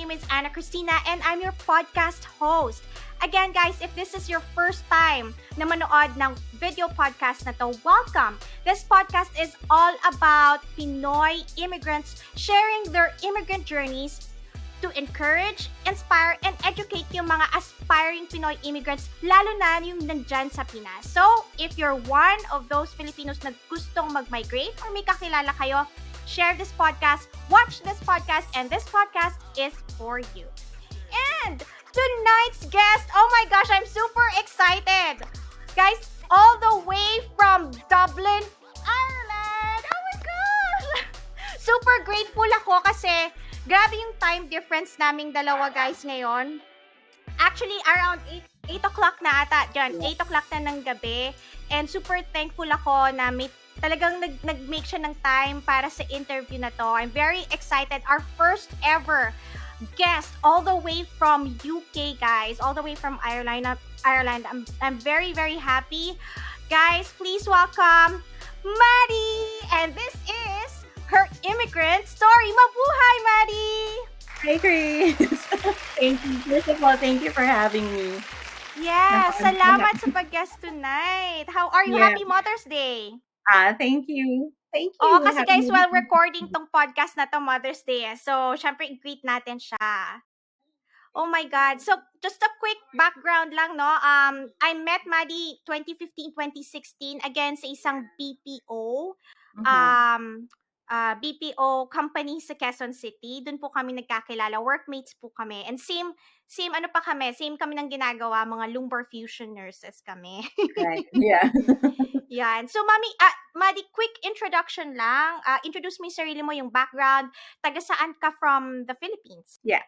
name is Anna Christina and I'm your podcast host. Again, guys, if this is your first time na manood ng video podcast na to, welcome! This podcast is all about Pinoy immigrants sharing their immigrant journeys to encourage, inspire, and educate yung mga aspiring Pinoy immigrants, lalo na yung nandyan sa Pinas. So, if you're one of those Filipinos na gustong mag-migrate or may kakilala kayo, share this podcast, watch this podcast, and this podcast is for you. And tonight's guest, oh my gosh, I'm super excited. Guys, all the way from Dublin, Ireland. Oh my gosh! Super grateful ako kasi grabe yung time difference naming dalawa, guys, ngayon. Actually, around 8 o'clock na ata dyan. 8 o'clock na ng gabi. And super thankful ako na may talagang nag-make siya ng time para sa interview na to. I'm very excited. Our first ever guest all the way from UK, guys. All the way from Ireland. I'm very, very happy. Guys, please welcome Madi. And this is her immigrant story. Mabuhay, Madi! Hi, Chris! Thank you. First of all, thank you for having me. Yeah, salamat sa pag-guest tonight. How are you? Yeah. Happy Mother's Day! Thank you. Thank you. Oo, kasi Happy guys, while Mother's Day. recording tong podcast na to, Mother's Day. So, syempre, i-greet natin siya. Oh my God. So, just a quick background lang, no? I met Madi 2015-2016 again sa isang BPO. BPO company sa Quezon City. Doon po kami nagkakilala. Workmates po kami. And same ano pa kami, same kami ng ginagawa, mga lumbar fusion nurses kami. Right. Yeah. Yan. So, Madi, quick introduction lang. Introduce mo yung sarili mo, yung background. Taga saan ka from the Philippines? Yeah.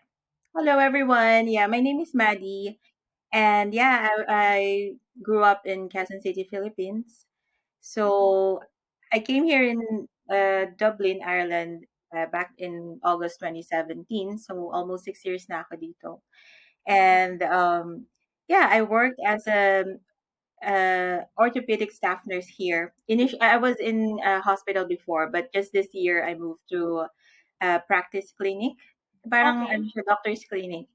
Hello, everyone. Yeah, my name is Madi. And yeah, I grew up in Quezon City, Philippines. So I came here in Dublin, Ireland, back in August 2017. So almost 6 years na ako dito. And yeah, I worked as a orthopedic staff nurse here. I was in a hospital before, but just this year I moved to a practice clinic. Parang Okay. doctor's clinic.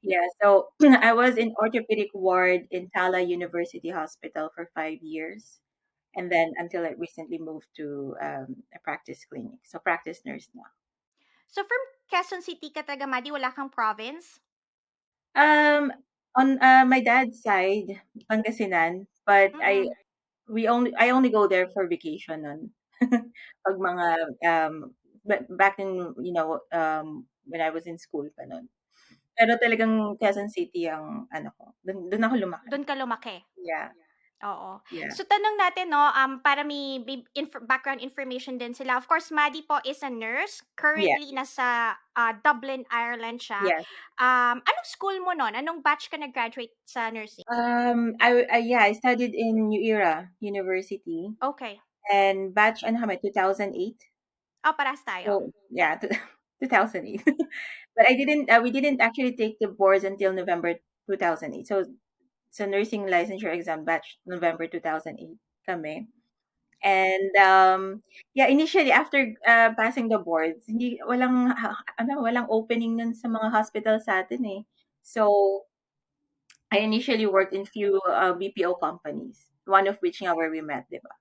Yeah, so I was in orthopedic ward in Tala University Hospital for 5 years. And then until I recently moved to a practice clinic. So practice nurse now. So, from Quezon City ka taga, Madi, wala kang province? On my dad's side, Pangasinan, but I only go there for vacation on pag mga back in when I was in school pa nun. Pero talagang Quezon City ang ano ko. Doon ako lumaki. Doon ka lumaki? Yeah. Oo. Yeah. So, tanong natin, no, para may background information din sila. Of course, Madi po is a nurse. Currently, nasa Dublin, Ireland siya. Yes. Anong school mo nun? Anong batch ka nag-graduate sa nursing? I studied in New Era University. Okay. And batch, 2008. Oh, parehas tayo. So, yeah, 2008. But we didn't actually take the boards until November 2008. So nursing licensure exam batch November 2008 kami. And initially after passing the boards, walang opening nun sa mga hospital sa atin eh. So I initially worked in few BPO companies, one of which nga where we met, di ba?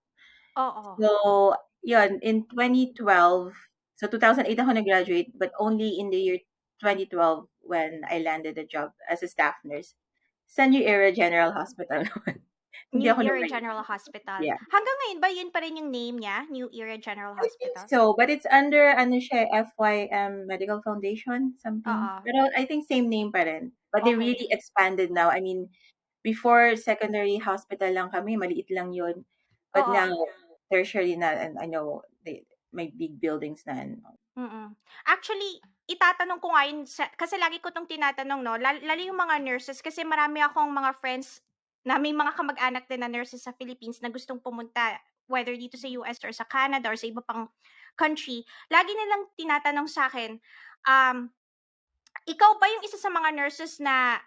Oo. So, yun, in 2012, so 2008 ako nag-graduate, but only in the year 2012 when I landed a job as a staff nurse sa New Era General Hospital naman. New Era General Hospital. Yeah. Hanggang ngayon ba yun pa rin yung name niya? New Era General Hospital? I think so, but it's under FYM Medical Foundation, something. Pero I think same name pa rin. But they really expanded now. I mean, before secondary hospital lang kami, maliit lang yun. But now, tertiary na, and I know may big buildings na. Actually, itatanong ko nga yun, kasi lagi ko itong tinatanong, no? Lalo yung mga nurses, kasi marami akong mga friends na may mga kamag-anak din na nurses sa Philippines na gustong pumunta, whether dito sa US or sa Canada or sa iba pang country. Lagi nilang tinatanong sa akin, ikaw ba yung isa sa mga nurses na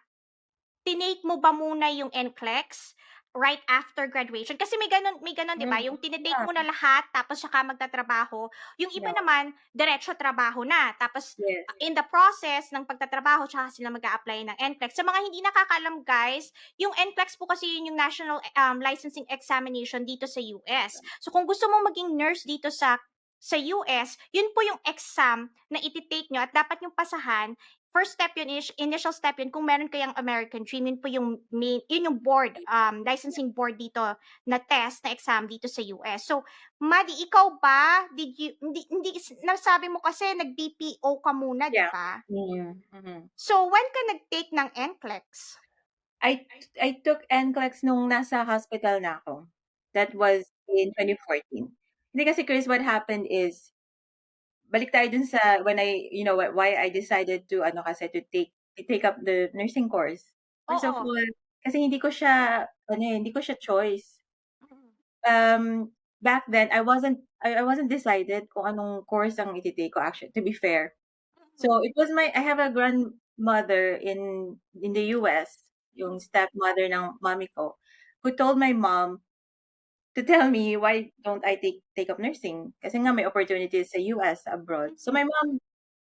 tinake mo ba muna yung NCLEX? right after graduation. Kasi may ganun 'di ba, yung tinitake Yeah, mo na lahat tapos saka magtatrabaho. Yung iba no, naman diretso trabaho na, tapos yes, in the process ng pagtatrabaho tsaka sila mag-a-apply ng NCLEX. Sa mga hindi nakakaalam guys, yung NCLEX po kasi yun yung National Licensing Examination dito sa US. So kung gusto mong maging nurse dito sa US, yun po yung exam na iti-take nyo at dapat yung pasahan. First step yun, initial step yun, kung meron kayang American Dream, yun po yung main, yun yung board, licensing board dito na test, na exam dito sa US. So, Madi, ikaw ba, hindi, nasabi mo kasi nag-BPO ka muna, di yeah. ba? Mhm. So, when ka nag-take ng NCLEX? I I took NCLEX nung nasa hospital na ako. That was in 2014. Hindi kasi Chris, what happened is, balik tayo dun sa when why I decided to ano kasi to take up the nursing course. First of Oo. all, kasi hindi ko siya choice. Mm. Back then I wasn't decided kung anong course ang iti-take ko actually, to be fair. Mm. So it was I have a grandmother in the US, yung stepmother ng mommy ko, who told my mom to tell me why don't I take up nursing kasi nga may opportunities sa US abroad. So my Mm. mom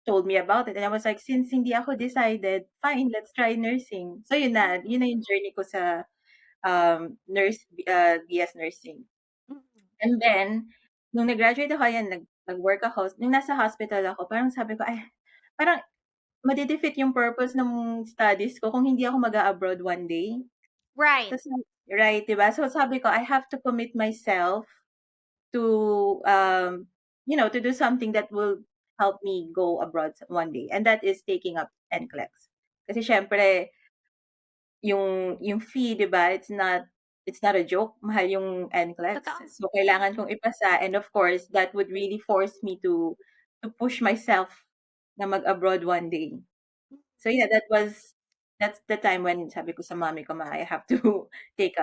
told me about it and I was like, since hindi ako decided, fine, let's try nursing. So yun na yung journey ko sa BS nursing. Mm. And then nung nag-graduate ako, ayan, nag-work ako. Nung nasa hospital ako, parang sabi ko, ay, parang made-defeat yung purpose ng studies ko kung hindi ako mag-a-abroad one day. Right. So, right, 'di ba? So sabi ko, I have to commit myself to to do something that will help me go abroad one day. And that is taking up NCLEX. Kasi syempre, yung fee, 'di ba? It's not a joke. Mahal yung NCLEX. Totoo. So kailangan kong ipasa and of course, that would really force me to push myself na mag-abroad one day. So yeah, that's the time when sabi ko sa mommy ko, I have to take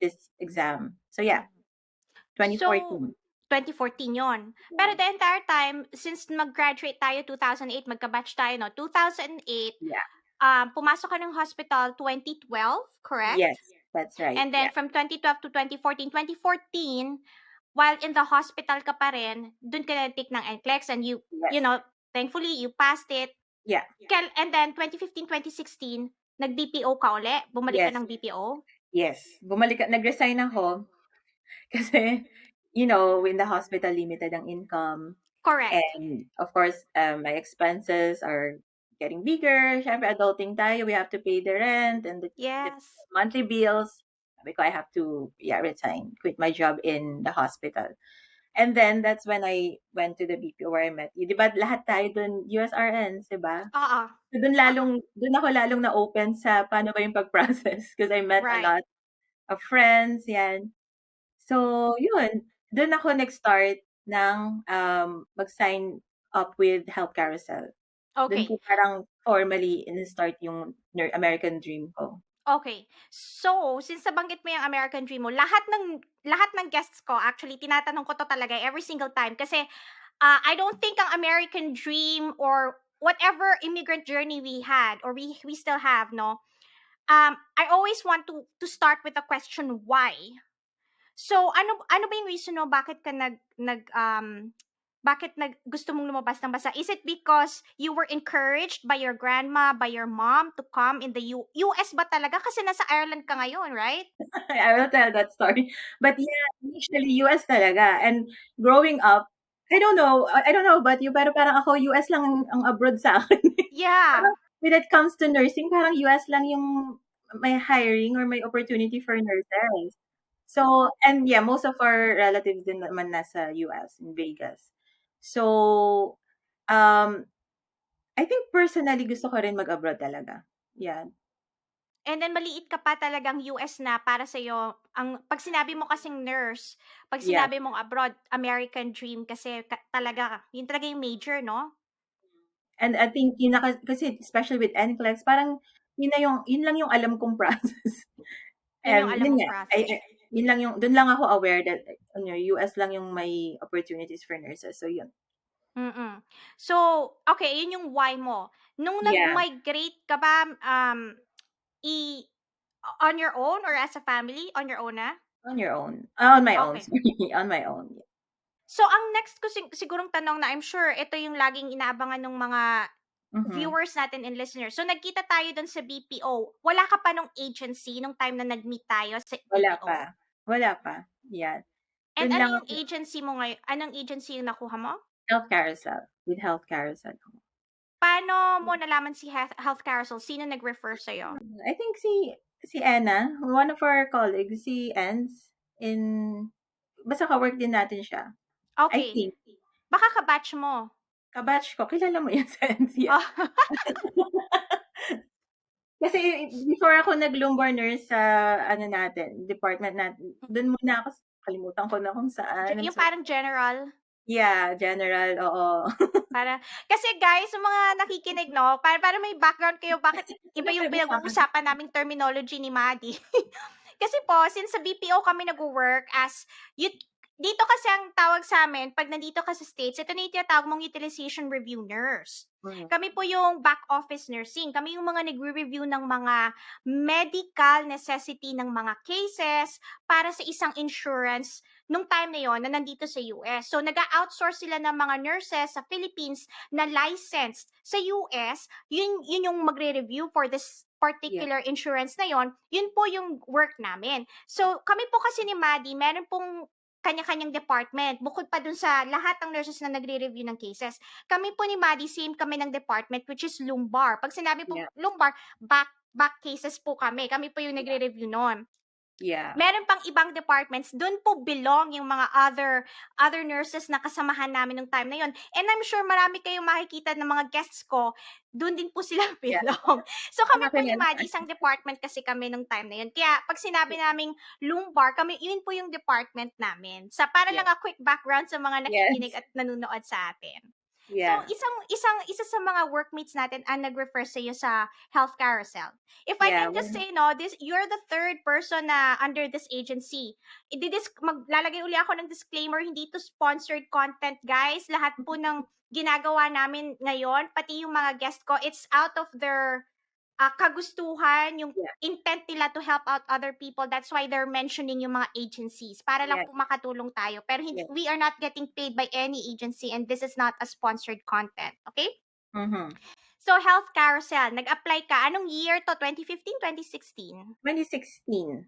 this exam. So yeah, Mm. So, 2014. 2014 yon. Pero Yeah. the entire time, since mag-graduate tayo 2008, magka-batch tayo, no? 2008, Yeah. pumasok ka ng hospital 2012, Yes, correct? that's right. And then Yeah. from 2012 to 2014, while in the hospital ka pa rin, dun ka na-take ng NCLEX and Yes. thankfully, you passed it. Yeah. And then 2015, 2016, nag-BPO ka uli? Bumalik ka Yes. ng BPO? Yes. Nag-resign ako kasi, in the hospital, limited ang income. Correct. And of course, my expenses are getting bigger. Syempre, adulting tayo. We have to pay the rent and the Yes. monthly bills. Sabi ko, I have to, resign, quit my job in the hospital. And then, that's when I went to the BPO where I met you. Di ba, lahat tayo dun, USRNs, di ba? Oo. So, Oo. dun ako lalong na-open sa paano ba yung pag-process. Because I met a Right. lot of friends, yan. So, yun. Dun ako nag-start ng mag-sign up with Help Carousel. Dun Okay. ko parang formally in-start yung American Dream ko. Okay. So, since nabanggit mo yung American Dream mo, lahat ng guests ko, actually, tinatanong ko to talaga every single time kasi I don't think ang American Dream or whatever immigrant journey we had or we still have, no? I always want to start with the question why. So, ano ba yung reason mo bakit ka bakit gusto mong lumabas ng bansa? Is it because you were encouraged by your grandma, by your mom to come in the US ba talaga? Kasi nasa Ireland ka ngayon, right? I will tell that story. But yeah, initially US talaga. And growing up, I don't know about you, pero parang ako US lang ang abroad sa akin. Yeah. Parang when it comes to nursing, parang US lang yung may hiring or may opportunity for nurses. So, and yeah, most of our relatives din naman nasa US, in Vegas. So, um, I think personally gusto ko rin mag-abroad talaga. Yeah, And then maliit ka pa talagang US na para sa ang pag sinabi mo kasing nurse, pag yeah. sinabi mong abroad, American dream kasi talaga, yun talaga yung major, no? And I think yun na kasi especially with NCLEX, parang yun lang yung alam kong process. Yun yung alam Yun mong nga, process. yun lang dun lang ako aware that US lang yung may opportunities for nurses. So yun. Mm. So, okay, yun yung why mo. Nung Yeah. nag-migrate ka ba, i On your own or as a family? On your own na? On your own. On my own, Okay. sorry. On my own. So, ang next ko sigurong tanong na I'm sure ito yung laging inaabangan ng mga Mhm. viewers natin and listeners. So, nagkita tayo dun sa BPO. Wala ka pa nung agency nung time na nag-meet tayo sa Wala BPO? pa. Wala pa. Yeah. And Dun ano lang yung ako agency mo ngayon? Anong agency yung nakuha mo? health carousel. With health carousel. Paano mo nalaman si Health Carousel? Sino nag-refer sa'yo? I think si Anna, one of our colleagues, si Enz, in basta ka-work din natin siya. I Okay. think. Baka ka-batch mo. Kabatch ko. Kilala mo yun sa Enz, yeah. Oh, Kasi before ako nag-lumbar nurse sa ano natin, department natin, dun muna ako, kalimutan ko na kung saan. yung parang general. Yeah, general, oo. Para, kasi guys, sa mga nakikinig, no, para may background kayo, bakit iba yung Pinag-usapan. pinag-uusapan naming terminology ni Madi. Kasi po, since sa BPO kami nag-work as, dito kasi ang tawag sa amin, pag nandito ka sa States, ito na yung tinatawag mong utilization review nurse. Mm. Kami po yung back office nursing. Kami yung mga nagre-review ng mga medical necessity ng mga cases para sa isang insurance nung time na yon na nandito sa US. So, nag-outsource sila ng mga nurses sa Philippines na licensed sa US. Yun yung magre-review for this Yeah, particular insurance na yon. Yun po yung work namin. So, kami po kasi ni Maddie, meron pong kanya-kanyang department. Bukod pa dun sa lahat ng nurses na nagre-review ng cases. Kami po ni Maddie, same kami ng department, which is lumbar. Pag sinabi po yeah, lumbar, back cases po kami. Kami po yung yeah, nagre-review noon. yeah, Meron pang ibang departments, dun po belong yung mga other nurses na kasamahan namin nung time na yon. And I'm sure marami kayong makikita ng mga guests ko, dun din po sila yeah. belong. So Ang kami po akin ni yan. Maddie, isang department kasi kami nung time na yon. Kaya pag sinabi naming lumbar, kami, yun po yung department namin. Sa para Yeah. lang a quick background sa mga nakikinig Yes. at nanonood sa atin. So, Yeah. isa sa mga workmates natin ang nag-refer sa iyo sa Health Carousel. If I Yeah. can just say, no, you're the third person na under this agency. Maglalagay uli ako ng disclaimer, hindi to sponsored content, guys. Lahat po ng ginagawa namin ngayon, pati yung mga guest ko, it's out of their kagustuhan, yung Yeah. intent nila to help out other people. That's why they're mentioning yung mga agencies para lang Yeah. po makatulong tayo. Pero Yeah. we are not getting paid by any agency and this is not a sponsored content. Okay? Mm-hmm. So, Health Carousel, nag-apply ka. Anong year to? 2015, 2016? 2016.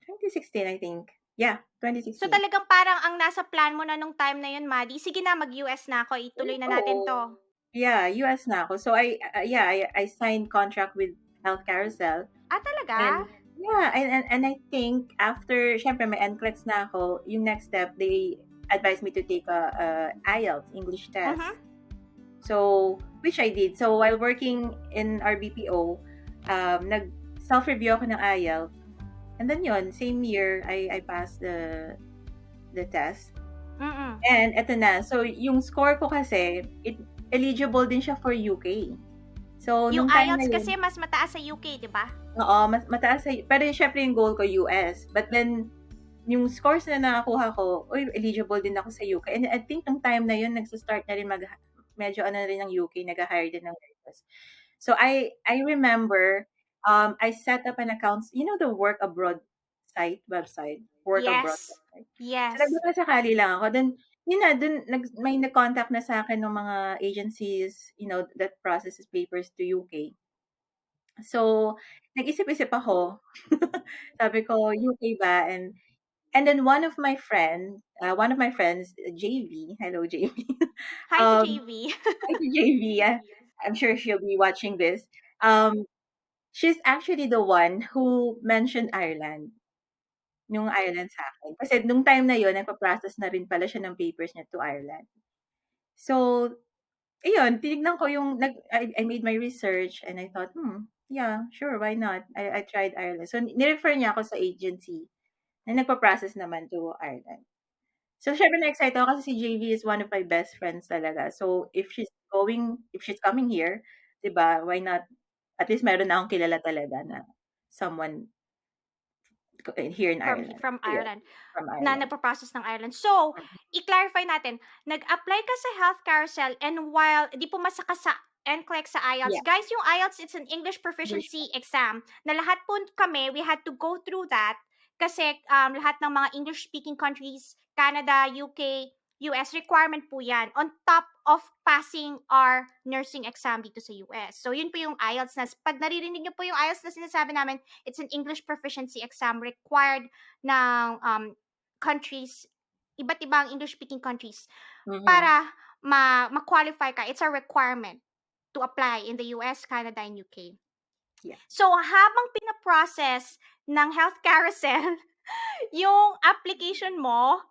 2016, I think. Yeah, So, 2016. talagang parang ang nasa plan mo na nung time na yun, Maddie, sige na, mag-US na ako. Ituloy na natin to. Oo. Yeah, US na ako. So I signed contract with Health Carousel. Talaga? And yeah, and I think after, syempre may NCLEX na ako, yung next step, they advised me to take a IELTS, English test. Mhm. So, which I did. So, while working in our BPO, nag-self-review ako ng IELTS. And then yun, same year, I passed the test. Mm-mm. And eto na. So, yung score ko kasi, eligible din siya for UK. So, Yung nung time na IELTS yun, kasi mas mataas sa UK, di ba? oo, mataas sa, pero syempre yung goal ko US. But then, yung scores na nakakuha ko, eligible din ako sa UK. And I think nung time na yun, nagsa-start na rin medyo ano na rin ng UK, nag-hire din ng nurses. So, I remember, I set up an account, you know the work abroad website? Work abroad Yes. website. So, Yes. nagsasakali lang ako. Then, yun na, dun, may nag-contact na sa akin ng mga agencies, that processes papers to UK. So, nag-isip-isip ako. Sabi ko, UK ba? And then one of my friends, JV, hello JV. Hi to um, JV. Hi to JV. I'm sure she'll be watching this. Um, she's actually the one who mentioned Ireland. Yung Ireland sa akin. Kasi nung time na yun, nagpa-process na rin pala siya ng papers niya to Ireland. So, ayun, tinignan ko I made my research and I thought, yeah, sure, why not? I tried Ireland. So, nirefer niya ako sa agency na nagpa-process naman to Ireland. So, syempre na-excite ako kasi si JV is one of my best friends talaga. So, if she's coming here, 'di ba, why not? At least meron na akong kilala talaga na someone here in Ireland. From So, yeah, Ireland. from Na Ireland. nagpa-process ng Ireland. So, Mhm. i-clarify natin, nag-apply ka sa Health Carousel and while di pumasa ka sa NCLEX sa IELTS. Yeah. Guys, yung IELTS, it's an English proficiency exam na lahat po kami, we had to go through that kasi lahat ng mga English-speaking countries, Canada, UK, US, requirement po yan on top of passing our nursing exam dito sa US. So, yun po yung IELTS na, pag naririnig niyo po yung IELTS na sinasabi namin, it's an English proficiency exam required ng countries, iba't ibang English-speaking countries Mm-hmm. para ma-qualify ka. It's a requirement to apply in the US, Canada, and UK. Yeah. So, habang pinaprocess ng Health Carousel yung application mo,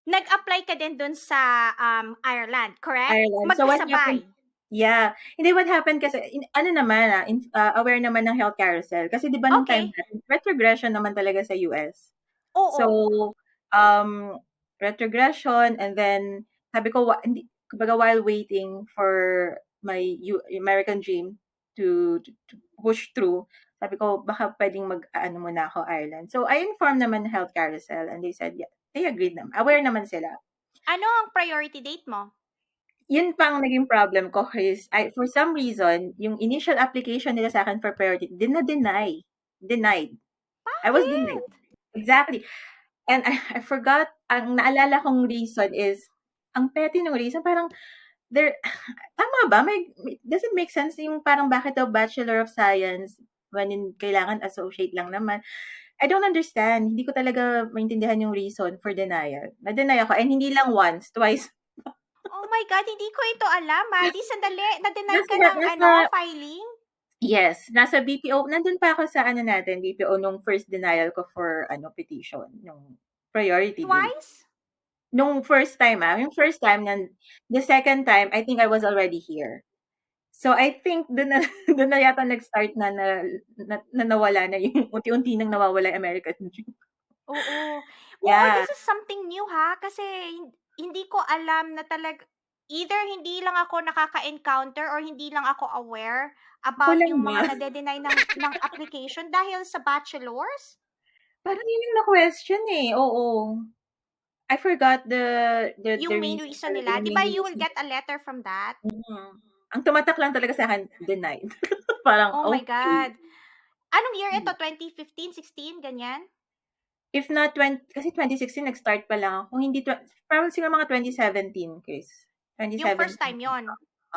nag-apply ka din dun sa Ireland, correct? Ireland. So what happened? Magkasabay. Yeah. Hindi, what happened kasi, ano naman, aware naman ng health carousel. Kasi di ba nung time Okay. natin, retrogression naman talaga sa US. So, Oo. um, retrogression, and then, sabi ko, hindi, kumbaga, while waiting for my American dream to push through, sabi ko, baka pwedeng ano muna ako, Ireland. So, I informed naman ng health carousel, and they said, yeah, they agreed naman. Aware naman sila. Ano ang priority date mo? Yun pang naging problem ko, Chris. For some reason, yung initial application nila sa akin for priority, deny. Denied. I was Bakit? denied. Exactly. And I forgot, ang naalala kong reason is, ang petty ng reason, parang, there, tama ba? Does it make sense yung parang bakit daw Bachelor of Science when kailangan associate lang naman? I don't understand. Hindi ko talaga maintindihan yung reason for denial. Na-deny ako. And hindi lang once, twice. Oh my God, hindi ko ito alam, Madi. Sandali, na-deny ka ng Nasa, filing? yes, nasa BPO, nandun pa ako sa ano natin, BPO nung first denial ko for petition, nung priority date. Twice? Nung first time, yung first time, the second time, I think I was already here. So I think doon na, doon na yata nag-start na nawala na yung unti-unti nang nawawala yung American dream. Oo. Oo, Yeah. this is something new ha, kasi hindi ko alam na either hindi lang ako nakaka-encounter or hindi lang ako aware Ako about lang yung ba? mga nade-deny ng application dahil sa bachelors. Parang yun yung na-question eh. Oo. I forgot the Yung main reason, reason the nila. Di main ba you will reason. get a letter from that? Ang tumatak lang talaga sa akin, denied. Parang, Oh my okay. God. Anong year ito? 2015, 16, ganyan? If not 20, kasi 2016 nag-start pa lang ako. Kung hindi, parang siguro mga 2017, Chris. Yung first 2017. time yon.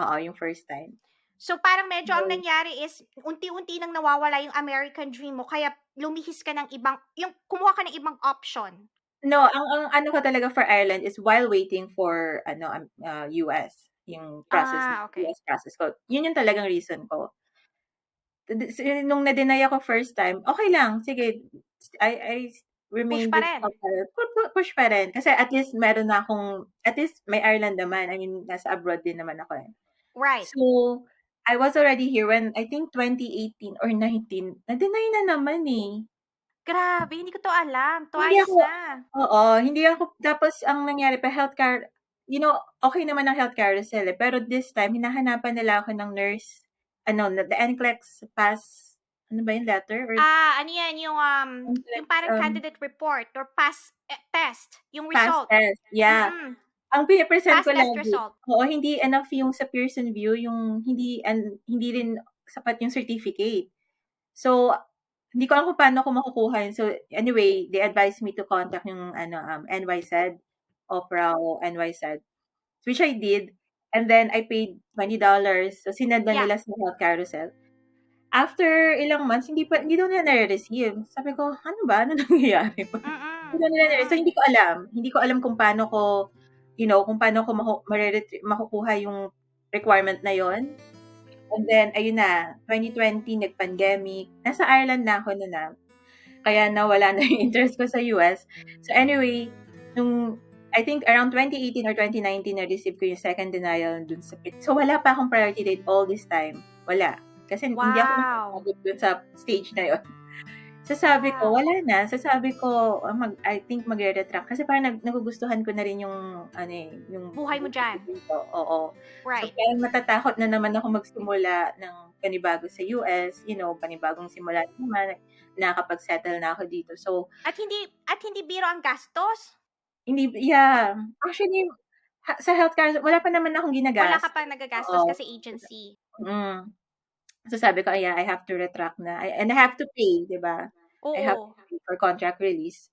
Oo, yung first time. So, parang medyo ang So, nangyari is, unti-unti nang nawawala yung American dream mo, kaya lumihis ka ng ibang, yung kumuha ka ng ibang option. no, ang ano ko talaga for Ireland is while waiting for US, yung process, Okay. US process ko. Yun yung talagang reason ko. Nung na-deny ako first time, okay lang, sige, I Push remained pa with rin. push pa rin. Kasi at least meron na akong, at least may Ireland naman. I mean, nasa abroad din naman ako eh. Right. So, I was already here when, I think 2018 or 19, na-deny na naman eh. Grabe, hindi ko to alam. Hindi Twice ako, na. oo, hindi ako, tapos ang nangyari pa, healthcare, okay naman ang health carousel eh, pero this time, hinahanapan nila ako ng nurse, the NCLEX pass, ano ba yung letter? Or Ano yan, yung NCLEX, parang candidate report or pass test, yung pass result. test, yeah. Mm-mm. Ang pinipresent Pass ko test lagi, result. oo, hindi enough yung sa Pearson View, yung hindi rin sapat yung certificate. So, hindi ko alam kung paano ko makukuha yun. So, anyway, they advised me to contact yung NYSED, Opera o NYSED, which I did. And then, I paid $20. So, sinend na Yeah. nila sa Health Carousel. After ilang months, hindi daw nila nare-receive. Sabi ko, ano ba? Ano nangyayari? Hindi daw nila nare-receive. So, hindi ko alam. Hindi ko alam kung paano ko, kung paano ko makukuha yung requirement na yon. And then, ayun na, 2020, nag-pandemic. Nasa Ireland na ako na. Kaya nawala na yung interest ko sa US. So anyway, I think around 2018 or 2019, na-receive ko yung second denial dun sa pit. So wala pa akong priority date all this time. Wala. Kasi hindi ako nakapagod dun sa stage na yon. So sabi ko, wala na. So sabi ko, I think magre-retract. Kasi parang nagugustuhan ko na rin yung, yung buhay mo dyan. Oo. Right. So parang natatakot na naman ako magsimula ng panibago sa US, panibagong simula naman, nakakapag-settle na ako dito. So, At hindi biro ang gastos. hindi, yeah. Actually, Sa healthcare, wala pa naman akong Wala ka ginagastos. pa nagagastos Oo. kasi agency. Mm. So sabi ko, yeah, I have to retract na. And I have to pay, di ba? I have to Oo. pay for contract release.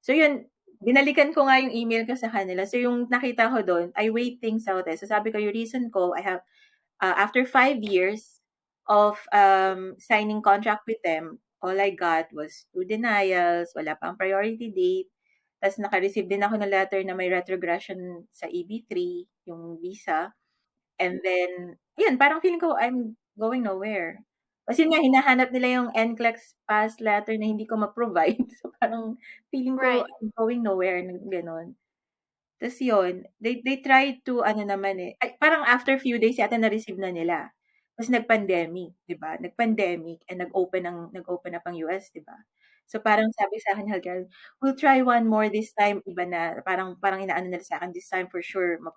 So yun, binalikan ko nga yung email ko sa kanila. So yung nakita ko doon, I weighed things out eh. So sabi ko, yung reason ko, I have, after 5 years of signing contract with them, all I got was 2 denials, wala pang priority date. Tapos naka-receive din ako ng letter na may retrogression sa EB3, yung visa. And then, yun, parang feeling ko I'm going nowhere. Kasi nga, hinahanap nila yung NCLEX pass letter na hindi ko ma-provide. So, parang feeling ko Right. I'm going nowhere, gano'n. Tapos yun, they tried to, ano naman eh, ay, parang after few days yata na-receive na nila. Tapos nag-pandemic, di ba? Nag-pandemic and nag-open up ang US, di ba? So parang sabi sa akin, Helga, we'll try one more this time, iba na, parang inaano nila sa akin, this time for sure, ano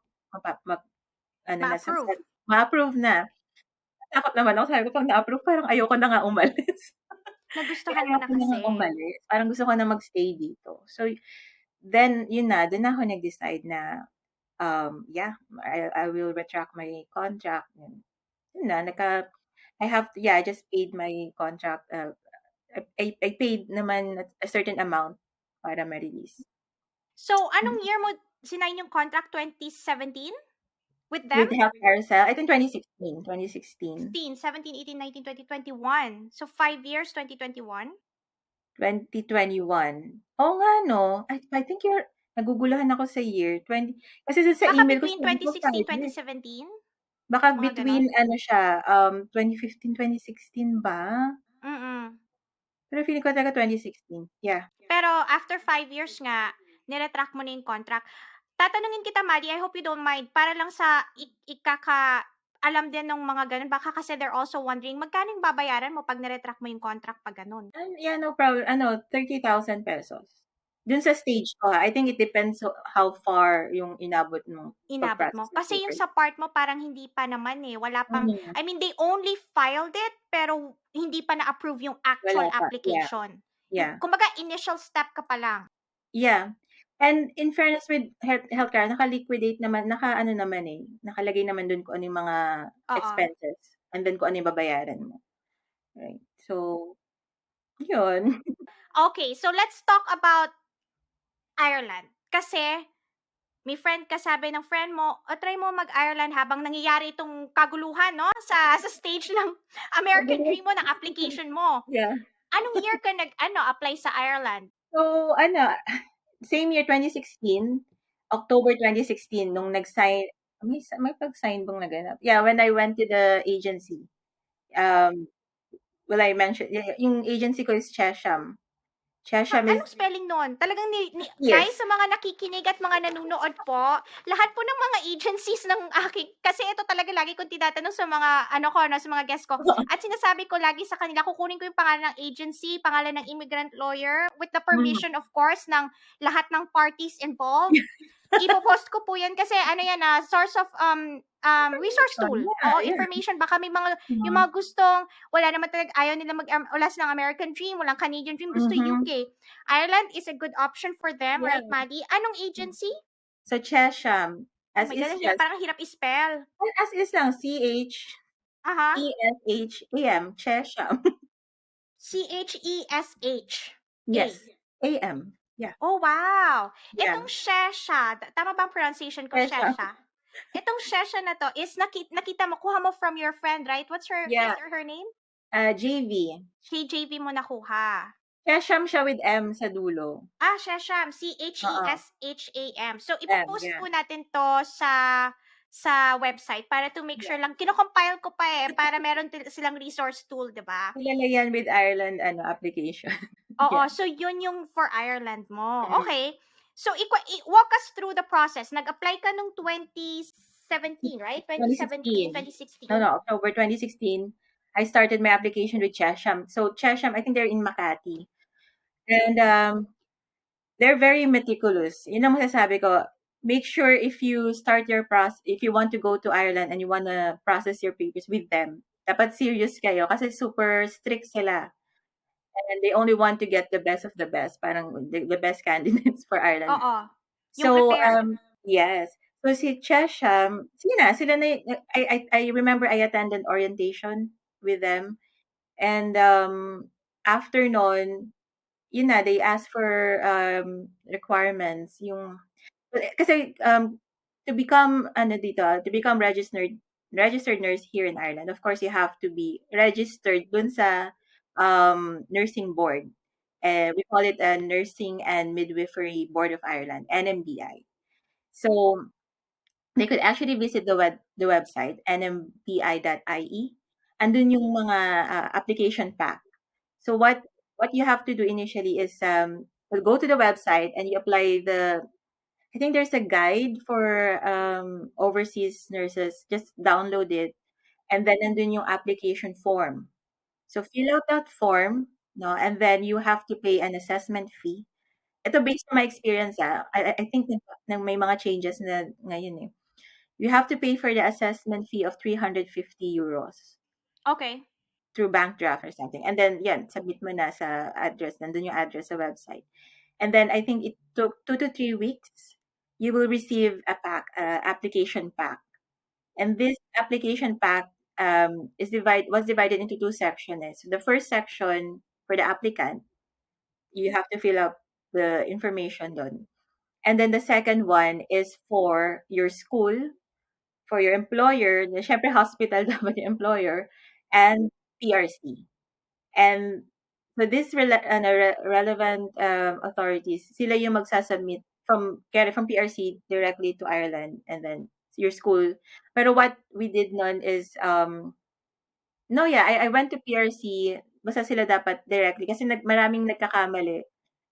na, Ma-approve. ma-approve na. Takot naman ako, sabi ko, pag na-approve, parang ayoko na nga umalis. Kaya Nagustuhan mo na ayoko na nga kasi. umalis. Parang gusto ko na magstay dito. So, then, yun na, doon ako nag-decide na, yeah, I will retract my contract. Yun na, I have to, yeah, I just paid my contract. I paid naman a certain amount para ma-release. So, anong year mo sinign yung contract? 2017? With them? With Health Carousel, I think 2016. 2016. 16, 17, 18, 19, 20, 21. So, 5 years, 2021? 2021. Oo nga 'no. I think naguguluhan ako sa year, kasi dun sa Baka email ko between sabi ko 2016, 5 years. 2017? Baka Mga between ganon? ano siya, 2015, 2016 ba? Mm-mm. Pero feeling ko talaga 2016, yeah. Pero after 5 years nga, niretract mo na yung contract. Tatanungin kita, Madi, I hope you don't mind, para lang sa alam din ng mga ganun, baka kasi they're also wondering, magkano yung babayaran mo pag niretract mo yung contract pag ganun? Yeah, no problem. 30,000 pesos. Dun sa stage ko ha, I think it depends how far yung inabot nung Inabot mo. pag-process ng Kasi yung paper. sa part mo parang hindi pa naman eh, wala pang, Mm, I mean, they only filed it, pero hindi pa na-approve yung wala actual pa, yeah, application. yeah. Kumbaga, initial step ka pa lang. Yeah. And in fairness with healthcare, naka-liquidate naman, naka-ano naman eh, nakalagay naman dun kung ano yung mga Oo. expenses and then kung ano yung babayaran mo. Right. So, yun. Okay, so let's talk about Ireland. Kasi, may friend ka, sabi ng friend mo, try mo mag-Ireland habang nangyayari itong kaguluhan, no? Sa stage ng American Dream mo, ng application mo. Yeah. Anong year ka apply sa Ireland? So, same year, 2016, October 2016, nung nag-sign, may pag-sign bang naganap? Yeah, when I went to the agency. Um, well, I mentioned, yung agency ko is Chesham. Chesham is Anong spelling nun? Talagang guys, yes. sa mga nakikinig at mga nanonood po, lahat po ng mga agencies ng aking, kasi ito talaga lagi kong tinatanong sa mga, sa mga guests ko. At sinasabi ko lagi sa kanila, kukunin ko yung pangalan ng agency, pangalan ng immigrant lawyer, with the Mm. permission, of course, ng lahat ng parties involved. Ipopost ko po yan kasi source of resource tool. Oo, Yeah, yeah. information. Baka may mga, yung Mhm. mga gustong, wala naman talaga, ayaw nila wala silang American dream, walang Canadian dream, gusto Mhm. UK. Ireland is a good option for them, Yeah. right, Maddie? Anong agency? So, Chesham, Oh as my is God, just, parang hirap i-spell. as is lang, Aha. Chesham, Chesham. Chesham. Yes, AM. Yeah, Oh, wow! yeah, Itong Shesha, tama ba ang pronunciation ko, Chesham. Shesha? Itong Shesha na to is nakita mo, kuha mo from your friend, right? What's his Yeah, or her name? JV. JV mo nakuha. Chesham siya with M sa dulo. Shesham. Oo, Chesham. So, M, ipopost yeah. po natin to sa website para to make sure Yeah. lang. Kino-compile ko pa para meron silang resource tool, di ba? Kilala yan with Ireland, application. Oo, Yeah. so yun yung for Ireland mo. Mm. Okay. So, walk us through the process. Nag-apply ka nung 2017, right? 2017, 2016. No, 2016. no, October 2016, I started my application with Chesham. So, Chesham, I think they're in Makati. And they're very meticulous. Yun ang masasabi ko. Make sure if you start your process, if you want to go to Ireland and you want to process your papers with them, dapat serious kayo kasi super strict sila. And they only want to get the best of the best, parang the best candidates for Ireland. Oo. Yung So, prepared. yes. So si Chesham, sila na I remember I attended orientation with them, and after nun, yun na, they asked for requirements yung kasi to become ano dito, to become registered nurse here in Ireland, of course you have to be registered dun sa nursing board. We call it a Nursing and Midwifery Board of Ireland, NMBI. So they could actually visit the website nmbi.ie. Andun yung mga application pack. So what you have to do initially is go to the website and you apply I think there's a guide for overseas nurses. Just download it, and then nandun yung application form. So fill out that form, no, and then you have to pay an assessment fee. Ito based on my experience, I think may mga changes na ngayon eh. You have to pay for the assessment fee of 350 euros Okay. through bank draft or something. And then, yan, submit mo na sa address. Nandun yung address sa website. And then, I think it took 2 to 3 weeks. You will receive a application pack. And this application pack was divided into two sections. So the first section for the applicant, you have to fill up the information done. And then the second one is for your school, for your employer, syempre hospital dapat yung employer, and PRC. And so this relevant authorities, sila yung magsasubmit from PRC directly to Ireland and then your school. Pero what we did nun is, no, yeah, I went to PRC, basta sila dapat directly kasi maraming nagkakamali.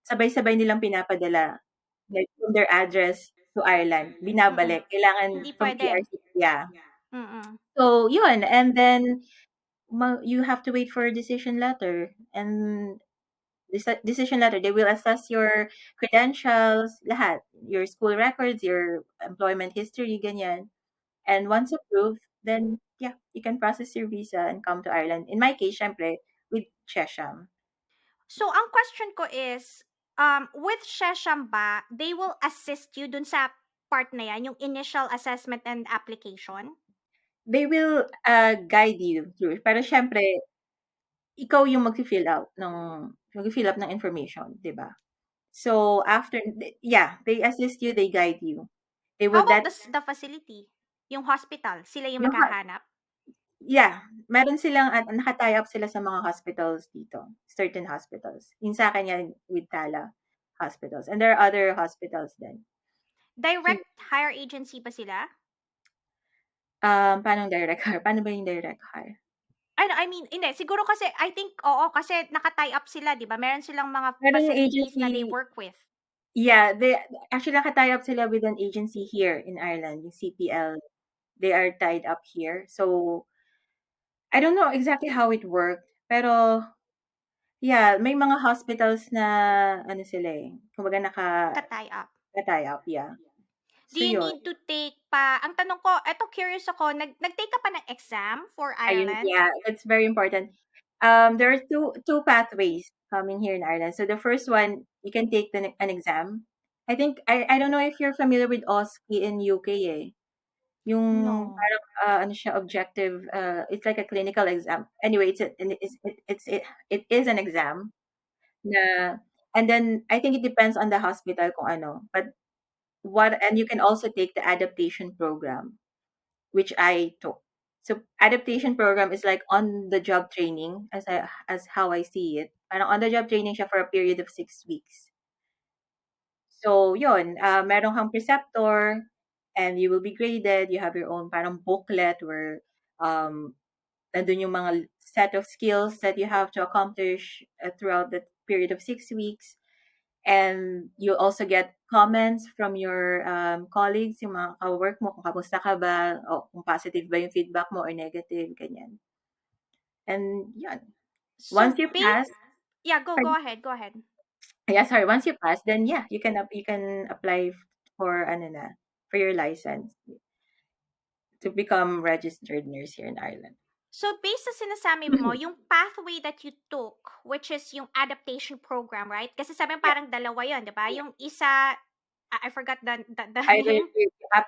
Sabay-sabay nilang pinapadala, like from their address to Ireland, Mm-mm. binabalik. Kailangan Hindi from pwede. PRC, yeah. Mm-mm. So, yun. And then, you have to wait for a decision letter. And this decision letter, they will assess your credentials, lahat. Your school records, your employment history, ganyan. And once approved, then, yeah, you can process your visa and come to Ireland. In my case, syempre, with Chesham. So, ang question ko is, with Shesham ba, they will assist you dun sa part na yan, yung initial assessment and application? They will guide you through. Pero syempre, ikaw yung mag-fill up ng information, 'di ba? So after, yeah, they assist you, they guide you. They How would about let the facility? Yung hospital, sila yung yung maghahanap? yeah, meron silang naka-tie up sila sa mga hospitals dito, certain hospitals. Yung sa akin yan with Tala hospitals. And there are other hospitals din. Direct hire agency ba sila? Paano direct hire? Paano ba yung direct hire? I mean, hindi. Siguro kasi, I think, oo, kasi naka-tie up sila, di ba? Meron silang mga Merong facilities na they agency, work with. yeah, they actually naka-tie up sila with an agency here in Ireland, yung CPL. They are tied up here. So I don't know exactly how it worked, pero yeah, may mga hospitals na ano sila eh, kumbaga Ka-tie up. naka-tie up, yeah. Do So you yun, need to take pa, ang tanong ko, eto curious ako, nag-take ka pa ng exam for ayun, Ireland? yeah, that's very important. There are two pathways coming here in Ireland. So the first one, you can take an exam. I think I don't know if you're familiar with OSCE in UK eh. Yung No. parang ano siya objective, it's like a clinical exam. Anyway, it is an exam na, and then I think it depends on the hospital kung ano. But and you can also take the adaptation program, which I took. So adaptation program is like on the job training as how I see it. Parang on the job training siya for a period of 6 weeks. So yun, meron kang preceptor and you will be graded. You have your own parang booklet where um nandun yung mga set of skills that you have to accomplish throughout the period of 6 weeks. And you also get comments from your colleagues, yung mga ka-work mo, kung kamusta ka ba, o kung positive ba yung feedback mo or negative, ganyan. And yun. So, Once you pass, yeah, go pardon? ahead, go ahead. Yeah, sorry, once you pass, then yeah, you can apply for ano na, for your license to become registered nurse here in Ireland. So, based sa sinasabi mo, yung pathway that you took, which is yung adaptation program, right? Kasi sabi mo Yeah, parang dalawa yon, di ba? Yung isa, I forgot the Either name.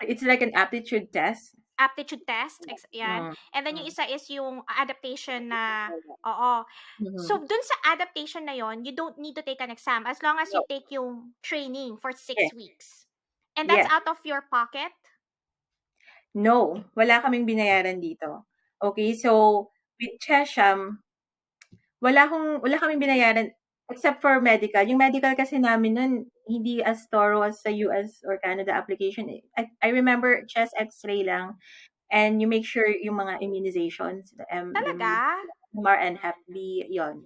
it's like an aptitude test. Aptitude test, yan. Mm, And then yung mm. isa is yung adaptation na, oo. So, Mhm. dun sa adaptation na yon, you don't need to take an exam as long as you No. take yung training for Yes. 6 weeks. And that's Yes. out of your pocket? No, wala kaming binayaran dito. Okay, so with Chesham, wala kaming binayaran except for medical. Yung medical kasi namin nun, hindi as thorough as sa US or Canada application. I remember chest x-ray lang and you make sure yung mga immunizations, the Talaga? MMR and Hep B, yon.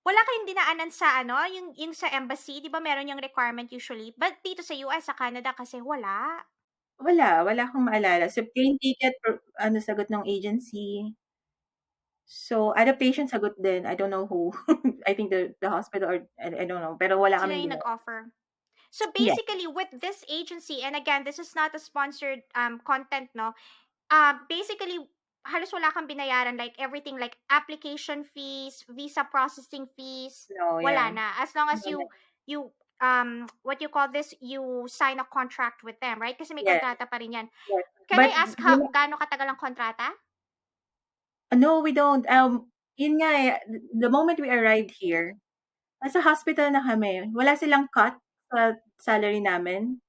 Wala kayong dinaanan sa ano, yung sa embassy, 'di ba meron yung requirement usually? But dito sa US, sa Canada kasi wala. Wala akong maalala. So plane ticket, ano sagot ng agency. So adaptation sagot din. I don't know who. I think the hospital or I don't know. Pero wala Sila kaming yung binayaran. nag-offer. So Yes. basically, with this agency, and again, this is not a sponsored content, no? Basically, halos wala kang binayaran, like everything, like application fees, visa processing fees, No, wala yeah. na. As long as No, you what you call this, you sign a contract with them, right? Kasi may yes, kontrata pa rin yan. yes. Can But I ask you know, gaano katagal ang kontrata? no, we don't. Yun nga eh, the moment we arrived here, nasa hospital na kami. Wala silang cut sa salary namin.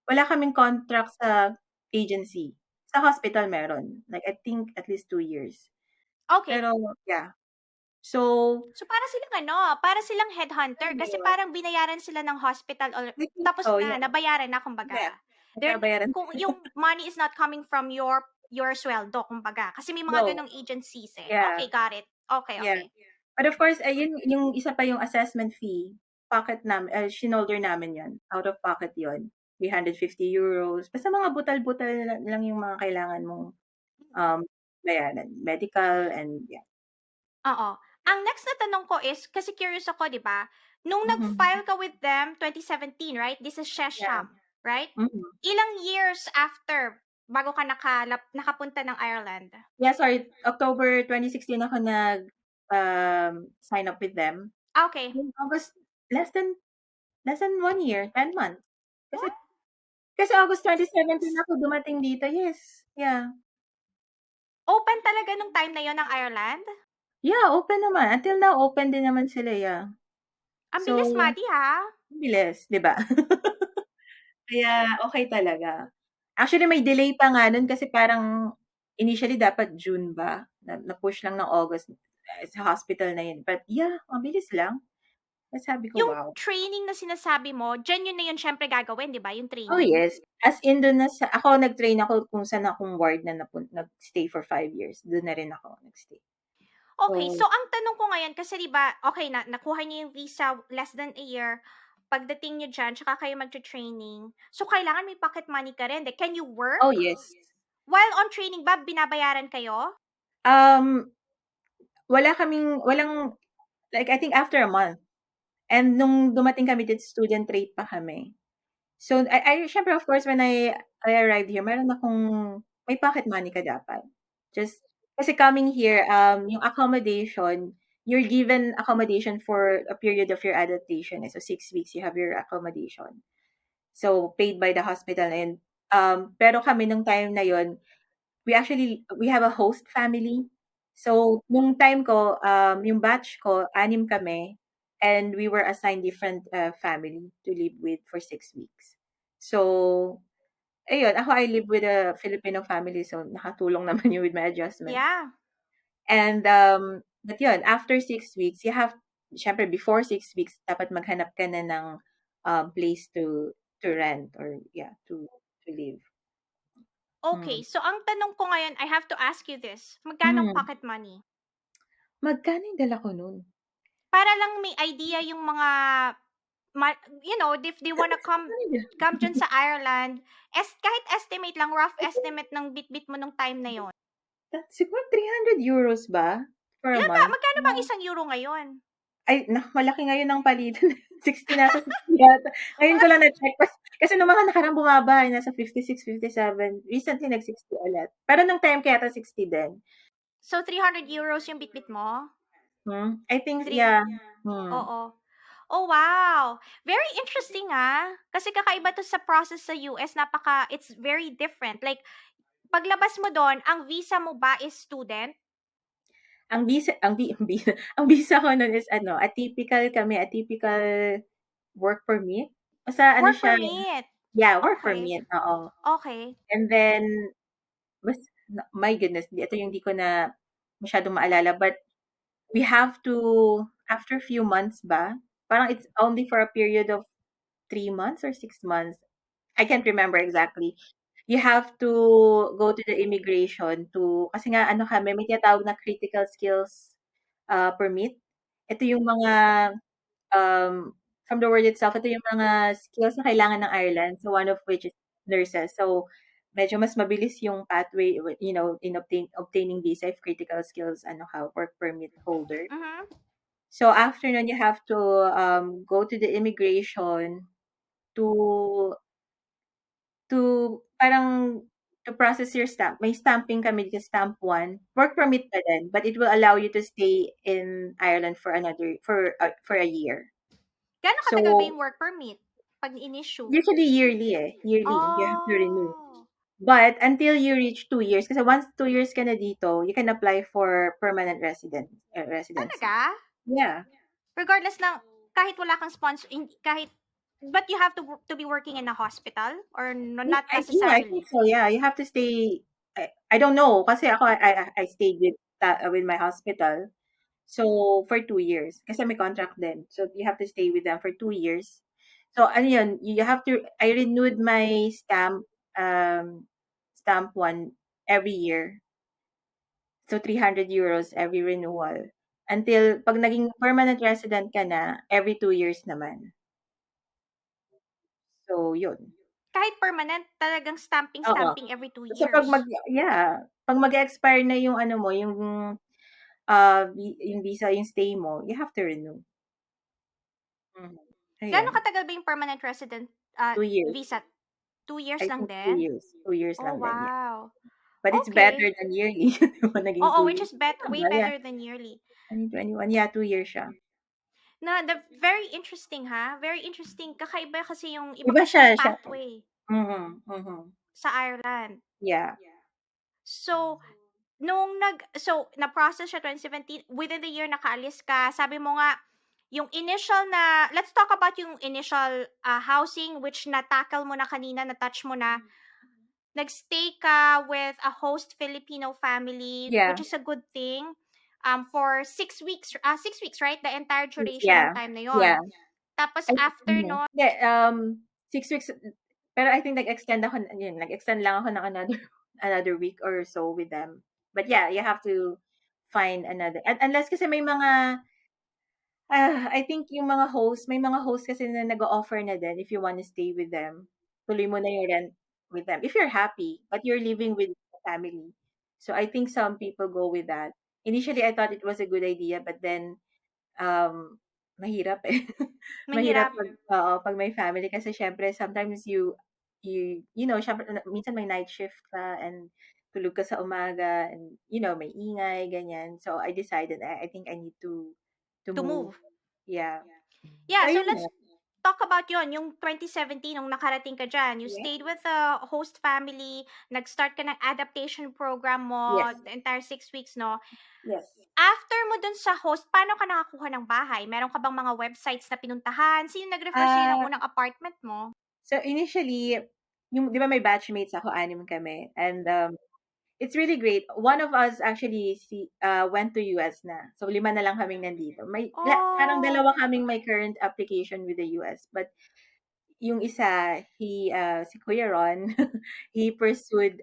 Wala kaming contract sa agency. Sa hospital meron. Like, I think at least 2 years. Okay. Pero, yeah. So, So para silang headhunter kasi ano, parang binayaran sila ng hospital or I think tapos so, na, yeah. nabayaran na Yeah. kumbaga. Nagkabayaran. Kung yung money is not coming from your sweldo kumbaga. Kasi may mga No. ganong agencies eh. Yeah. Okay, got it. Okay, Yeah. okay. But of course, ayun, yung isa pa yung assessment fee. Pocket namin, shinolder namin yon. Out of pocket yon. 350 euros. Basta mga butal-butal lang yung mga kailangan mong um, bayaran. Medical and yeah. Oo. Ang next na tanong ko is, kasi curious ako, di ba? Nung Mhm. nag-file ka with them, 2017, right? This is Yeah. Shesham, right? Mhm. Ilang years after bago ka nakapunta ng Ireland? Yeah, sorry. October 2016 ako sign up with them. Okay. Yung August, less than less than 1 year, 10 months. Kasi What? kasi August 2017 ako dumating dito. Yes. Yeah. Open talaga nung time na yon ng Ireland? Yeah, open naman. Until now, open din naman sila, yeah. Ang So, bilis, Madi, ha? ang bilis, 'di ba? Kaya okey talaga. Actually, may delay pa nga nun kasi parang initially dapat June ba, na-push lang ng August, sa hospital na yun. But yeah, ang bilis lang. Kaya sabi ko, Yung wow. training na sinasabi mo, diyan yun na yun siyempre gagawin, 'di ba, yung Oh, training? yes. As in dun na sa ako nag-train ako kung saan akong ward na nag-stay for 5 years, dun na rin ako nag-stay. Okay, So so ang tanong ko ngayon kasi 'di ba, okay nakuha niyo yung visa less than a year, pagdating niyo diyan tsaka kayo magte-training, so kailangan may pocket money ka rin, can you oh, work? yes. While on training ba binabayaran kayo? Um, walang like I think after a month. And nung dumating kami dito, student rate pa kami. So, siyempre of course when I arrived here, meron akong may pocket money ka dapat. Just kasi coming here, yung accommodation, you're given accommodation for a period of your adaptation. So 6 weeks you have your accommodation. So paid by the hospital and pero kami nung time na yon, we have a host family. So nung time ko, yung batch ko, 6 kami and we were assigned different family to live with for 6 weeks. So ayun, ako I live with a Filipino family so nakatulong naman yun with my adjustment. Yeah. And but yun, after 6 weeks, you have syempre before 6 weeks dapat maghanap ka na ng place to rent or yeah, to live. Okay, Mm. so ang tanong ko ngayon, I have to ask you this, magkano ang Hmm. pocket money? Magkano yung dala ko nun? Para lang may idea yung mga if they wanna come dyan sa Ireland, kahit estimate lang, rough I think estimate ng bit-bit mo nung time na yon. siguro 300 euros ba for a Ilan ba month? magkano ba ang Yeah. isang euro ngayon? Ay, malaki ngayon ang palitan. 60 nasa 60 yata. Ngayon ko Mga lang na-check kasi nung mga nakarang bumaba, nasa 56, 57. Recently nag-60 ulit. Pero nung time ko yata 60 din. so 300 euros yung bit-bit mo? I think Three yeah. Oo. Oh, wow. Very interesting, ah. Kasi kakaiba 'to sa process sa US, it's very different. Like, paglabas mo do'n, ang visa mo ba is student? Ang visa ang vi ang visa ang visa ko nun is ano, atypical work permit. Basta ano Work siya, permit. yeah, work Okay. permit, oo. Okay. And then mas my goodness, ito yung di ko na masyadong maalala, but we have to, after few months ba, parang it's only for a period of 3 months or 6 months. I can't remember exactly. You have to go to the immigration to, kasi nga ano kami, may tinatawag na critical skills permit. Ito yung mga, from the word itself, ito yung mga skills na kailangan ng Ireland. So one of which is nurses. So medyo mas mabilis yung pathway, in obtaining visa if critical skills, ano ka, work permit holder. Mhm. So after nun, you have to go to the immigration to parang to process your stamp. May stamping kami dito, stamp 1. Work permit pa din, but it will allow you to stay in Ireland for a year. Gaano katagal ba So yung work permit 'pag in-issue? usually yearly eh. Yearly, you have to renew. Oh, But until you reach 2 years, kasi once 2 years ka na dito, you can apply for permanent residency. talaga? Yeah. Regardless ng kahit wala kang sponsor, kahit, but you have to be working in a hospital or no, not Yeah, I think necessarily? so. Yeah, you have to stay. I don't know kasi ako I stayed with my hospital. So for 2 years kasi may contract din. So you have to stay with them for 2 years. So ano yun, you have to I renewed my stamp 1 every year. So 300 euros every renewal. Until pag naging permanent resident ka na, every 2 years naman. So yun. Kahit permanent, talagang Oo. stamping every two So years. yeah, pag mag-expire na yung ano mo, yung visa, yung stay mo, you have to renew. Mhm. Gaano Ayan, katagal ba yung permanent resident 2 years. visa? 2 years I lang think two din? years. 2 years Oh, lang din, yeah. wow. But it's better Okay. than yearly. Di ba naging Oo, two which years? is better, way Yeah, better than yearly. 2021. Yeah, 2 years siya. Very interesting, ha? Very interesting. Kakaiba kasi yung iba Iba kasi yung siya. pathway Mhm, mhm. sa Ireland. Yeah. So, na-process siya 2017, within the year nakaalis ka, sabi mo nga, yung initial na, let's talk about yung initial housing, which na-tackle mo na kanina, na-touch mo na. Nagstay ka with a host Filipino family, which Yeah. is a good thing, for 6 weeks, 6 weeks, right? The entire duration ng Yeah. time na yon. Yeah. Tapos I after mhm. no, Hindi, 6 weeks, pero I think nag-extend lang ako ng another week or so with them. But yeah, you have to find another, unless kasi may mga, I think may mga host kasi na nag-o-offer na din if you wanna stay with them. Tuloy mo na yung rent with them if you're happy, but you're living with the family. So I think some people go with that. Initially, I thought it was a good idea, but then mahirap eh. Mahirap mahirap, 'pag may family kasi siyempre sometimes siyempre minsan may night shift ka and tulog ka sa umaga and may ingay, ganyan. So I decided I think I need to to move. move. Yeah. Yeah, So so ayun let's nga. talk about yung 2017 nung nakarating ka dyan. You Yeah. stayed with the host family, nag-start ka ng adaptation program mo, Yes. the entire 6 weeks, no? Yes. After mo dun sa host, paano ka nakakuha ng bahay? Meron ka bang mga websites na pinuntahan? Sino nag-refer sa'yo ng Ah, unang apartment mo? so initially, yung 'di ba may batchmates ako, 6 kami, and it's really great. One of us actually went to US na. So 5 na lang kaming nandito. Parang Oh, dalawa kaming may current application with the US. But yung isa, si Kuya Ron, he pursued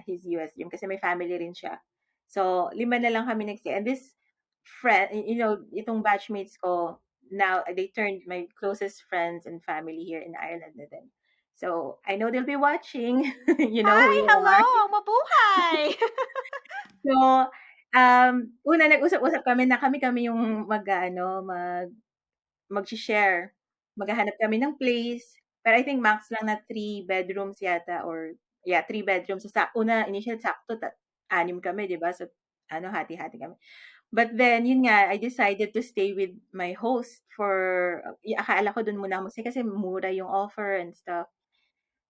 his US dream kasi may family rin siya. So 5 na lang kami nag-stay. And this friend, itong batchmates ko, now they turned my closest friends and family here in Ireland na din. So I know they'll be watching. You know who hi, you hello, are. mabuhay! So, una nag-usap-usap kami na kami yung mag-she-share. Maghahanap kami ng place, pero I think max lang na 3 bedrooms yata, or yeah, 3 bedrooms. So, initial sakto 6 kami, 'di ba? So, hati-hati kami. But then, yun nga, I decided to stay with my host for, akala ko dun muna ako kasi mura yung offer and stuff.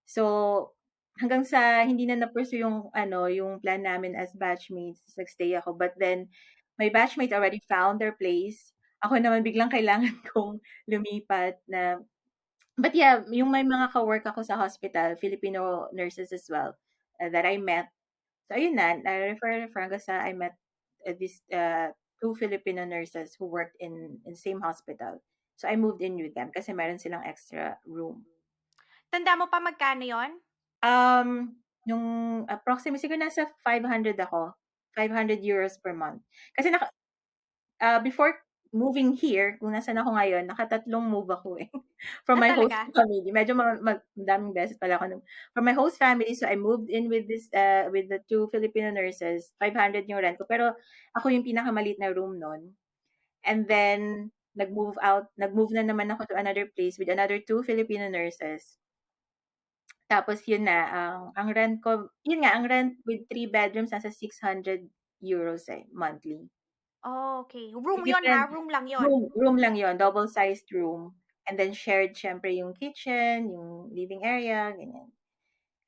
So, hanggang sa hindi na na-pursue yung ano, yung plan namin as batchmates, nag-stay ako. But then, my batchmates already found their place. Ako naman biglang kailangan kong lumipat na. But yeah, yung may mga ka-work ako sa hospital, Filipino nurses as well, that I met. So ayun na, refer hanggang sa I met these two Filipino nurses who worked in same hospital. So I moved in with them kasi meron silang extra room. Tanda mo pa magkano yon? Nung approximately siguro nasa 500 ako, 500 euros per month. Kasi before moving here, kung nasaan ako ngayon, nakatatlong move ako eh. From Ah, my host talaga? family. Medyo madaming beses pala ako. From my host family, so I moved in with with the two Filipino nurses. 500 yung rent ko. Pero ako yung pinakamalit na room nun. And then, nag-move na naman ako to another place with another two Filipino nurses. Tapos yun na, ang rent ko, yun nga, ang rent with 3 bedrooms, nasa 600 euros monthly. Oh, okay. It Room yon ha? depends. Room lang yon. Room lang yon, double-sized room. And then shared syempre yung kitchen, yung living area, ganyan.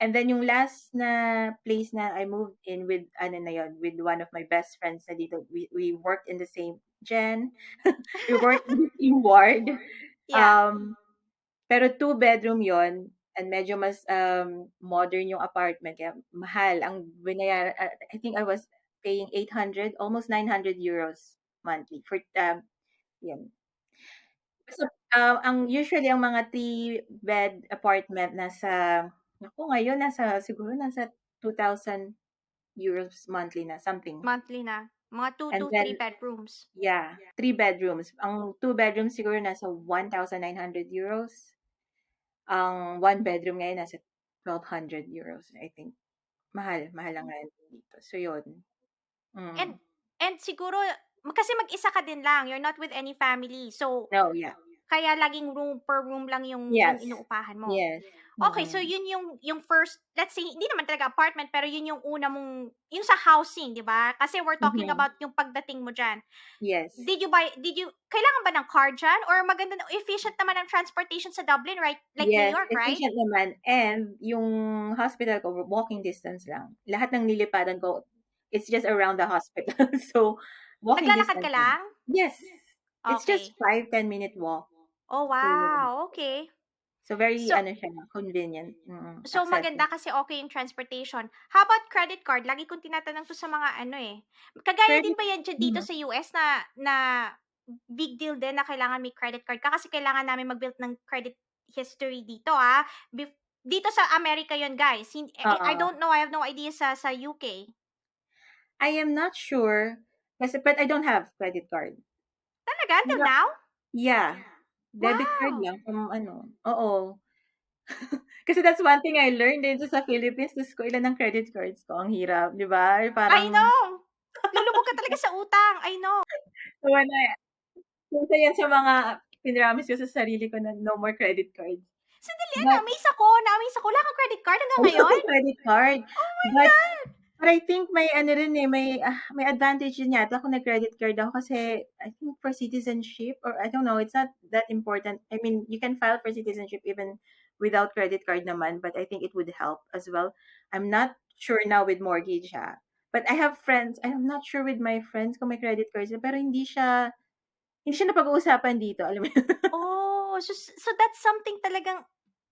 And then yung last na place na I moved in with, ano na yon, with one of my best friends na dito. We worked in the same gen. We worked in the same ward. Yeah. Um, pero 2 bedroom yon, and medyo mas modern yung apartment. Kaya mahal. Ang binayaran, I think I was paying 800, almost 900 euros monthly for yan. So, ang mga 3-bed apartment nasa, naku ngayon siguro nasa 2,000 euros monthly na something. Monthly na. Mga 2 And to 3 then, bedrooms. yeah, 3 bedrooms. Ang 2 bedrooms siguro nasa 1,900 euros. Ang 1 bedroom ngayon nasa 1,200 euros, I think. Mahal, mahal ang rent dito. So, yun. And Mm. and siguro kasi mag-isa ka din lang, you're not with any family. So, No, yeah. kaya laging room per room lang yung Yes. inuupahan mo. Yes. Okay, so Mm-mm. yun yung first, let's say, hindi naman talaga apartment, pero yun yung una mong, yung sa housing, di ba? Kasi we're talking Mhm. about yung pagdating mo dyan. Yes. Kailangan ba ng car dyan? Or maganda, efficient naman ang transportation sa Dublin, right? Like New Yes, York, right? efficient naman, and yung hospital ko walking distance lang. Lahat ng nilipadan ko, it's just around the hospital. So, walking Naglalakad ka distance lang. lang? Yes. It's just Okay. 5-10 minute walk Oh, to. wow. Okay. So very So, ano siya, convenient, So maganda accessible. kasi okay yung transportation. How about credit card? Lagi kong tinatanong 'to sa mga ano, eh. Kagaya din Credit ba yan diyan dito mhm. sa US na big deal din na kailangan may credit card ka? Kasi kailangan namin mag-build ng credit history dito, dito sa America yon guys. I Oo. don't know, I have no idea sa UK. I am not sure kasi but I don't have credit card. Talaga until Pero now? yeah, debit card Wow! lang from ano, oo. Kasi that's one thing I learned dito sa Philippines, Diyos ko ilan ang credit cards ko, ang hirap, 'di ba? I Parang know! Lulubog ka talaga sa utang, I know. wala, isa yan sa mga pinramis ko sa sarili ko na no more credit cards. Sandali, But na-amaze ako. Wala kang credit card hanggang wala ngayon? akong credit card. Oh my But God! But I think may ano rin eh, may advantage din yata kung nag-credit card ako kasi I think for citizenship or I don't know, it's not that important. I mean, you can file for citizenship even without credit card naman, but I think it would help as well. I'm not sure now with mortgage But I have friends, I'm not sure with my friends kung may credit card sila, pero hindi siya napag-uusapan dito, alam mo yun? Oh, so that's something talagang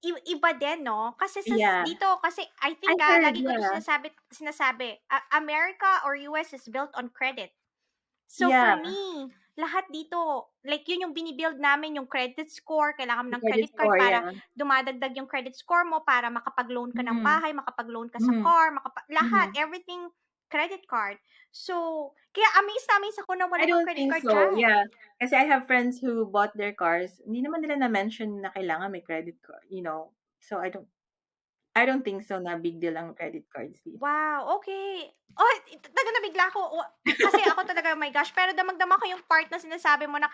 iba din 'no? Kasi Yeah. dito kasi I I think, heard, lagi ko 'to yeah. sinasabi, America or US is built on credit. So for Yeah, me, lahat dito, like yun yung namin yung credit score, kailangan mo the ng credit credit card score, para yeah. dumadagdag yung credit score mo para makapag-loan ka ng Mhm. bahay, makapag-loan ka sa Mhm. car, lahat, Mhm. everything credit card. So, kaya amaze na amaze ako na I wala kang don't credit think card so, diyan. yeah. Kasi I have friends who bought their cars, hindi naman nila na-mention na kailangan may credit card. So I don't think so na big deal ang credit cards dito. Wow, okay. Oh, talaga nabigla ako. Kasi ako talaga, oh my gosh, pero damang-dama ko yung part na sinasabi mo na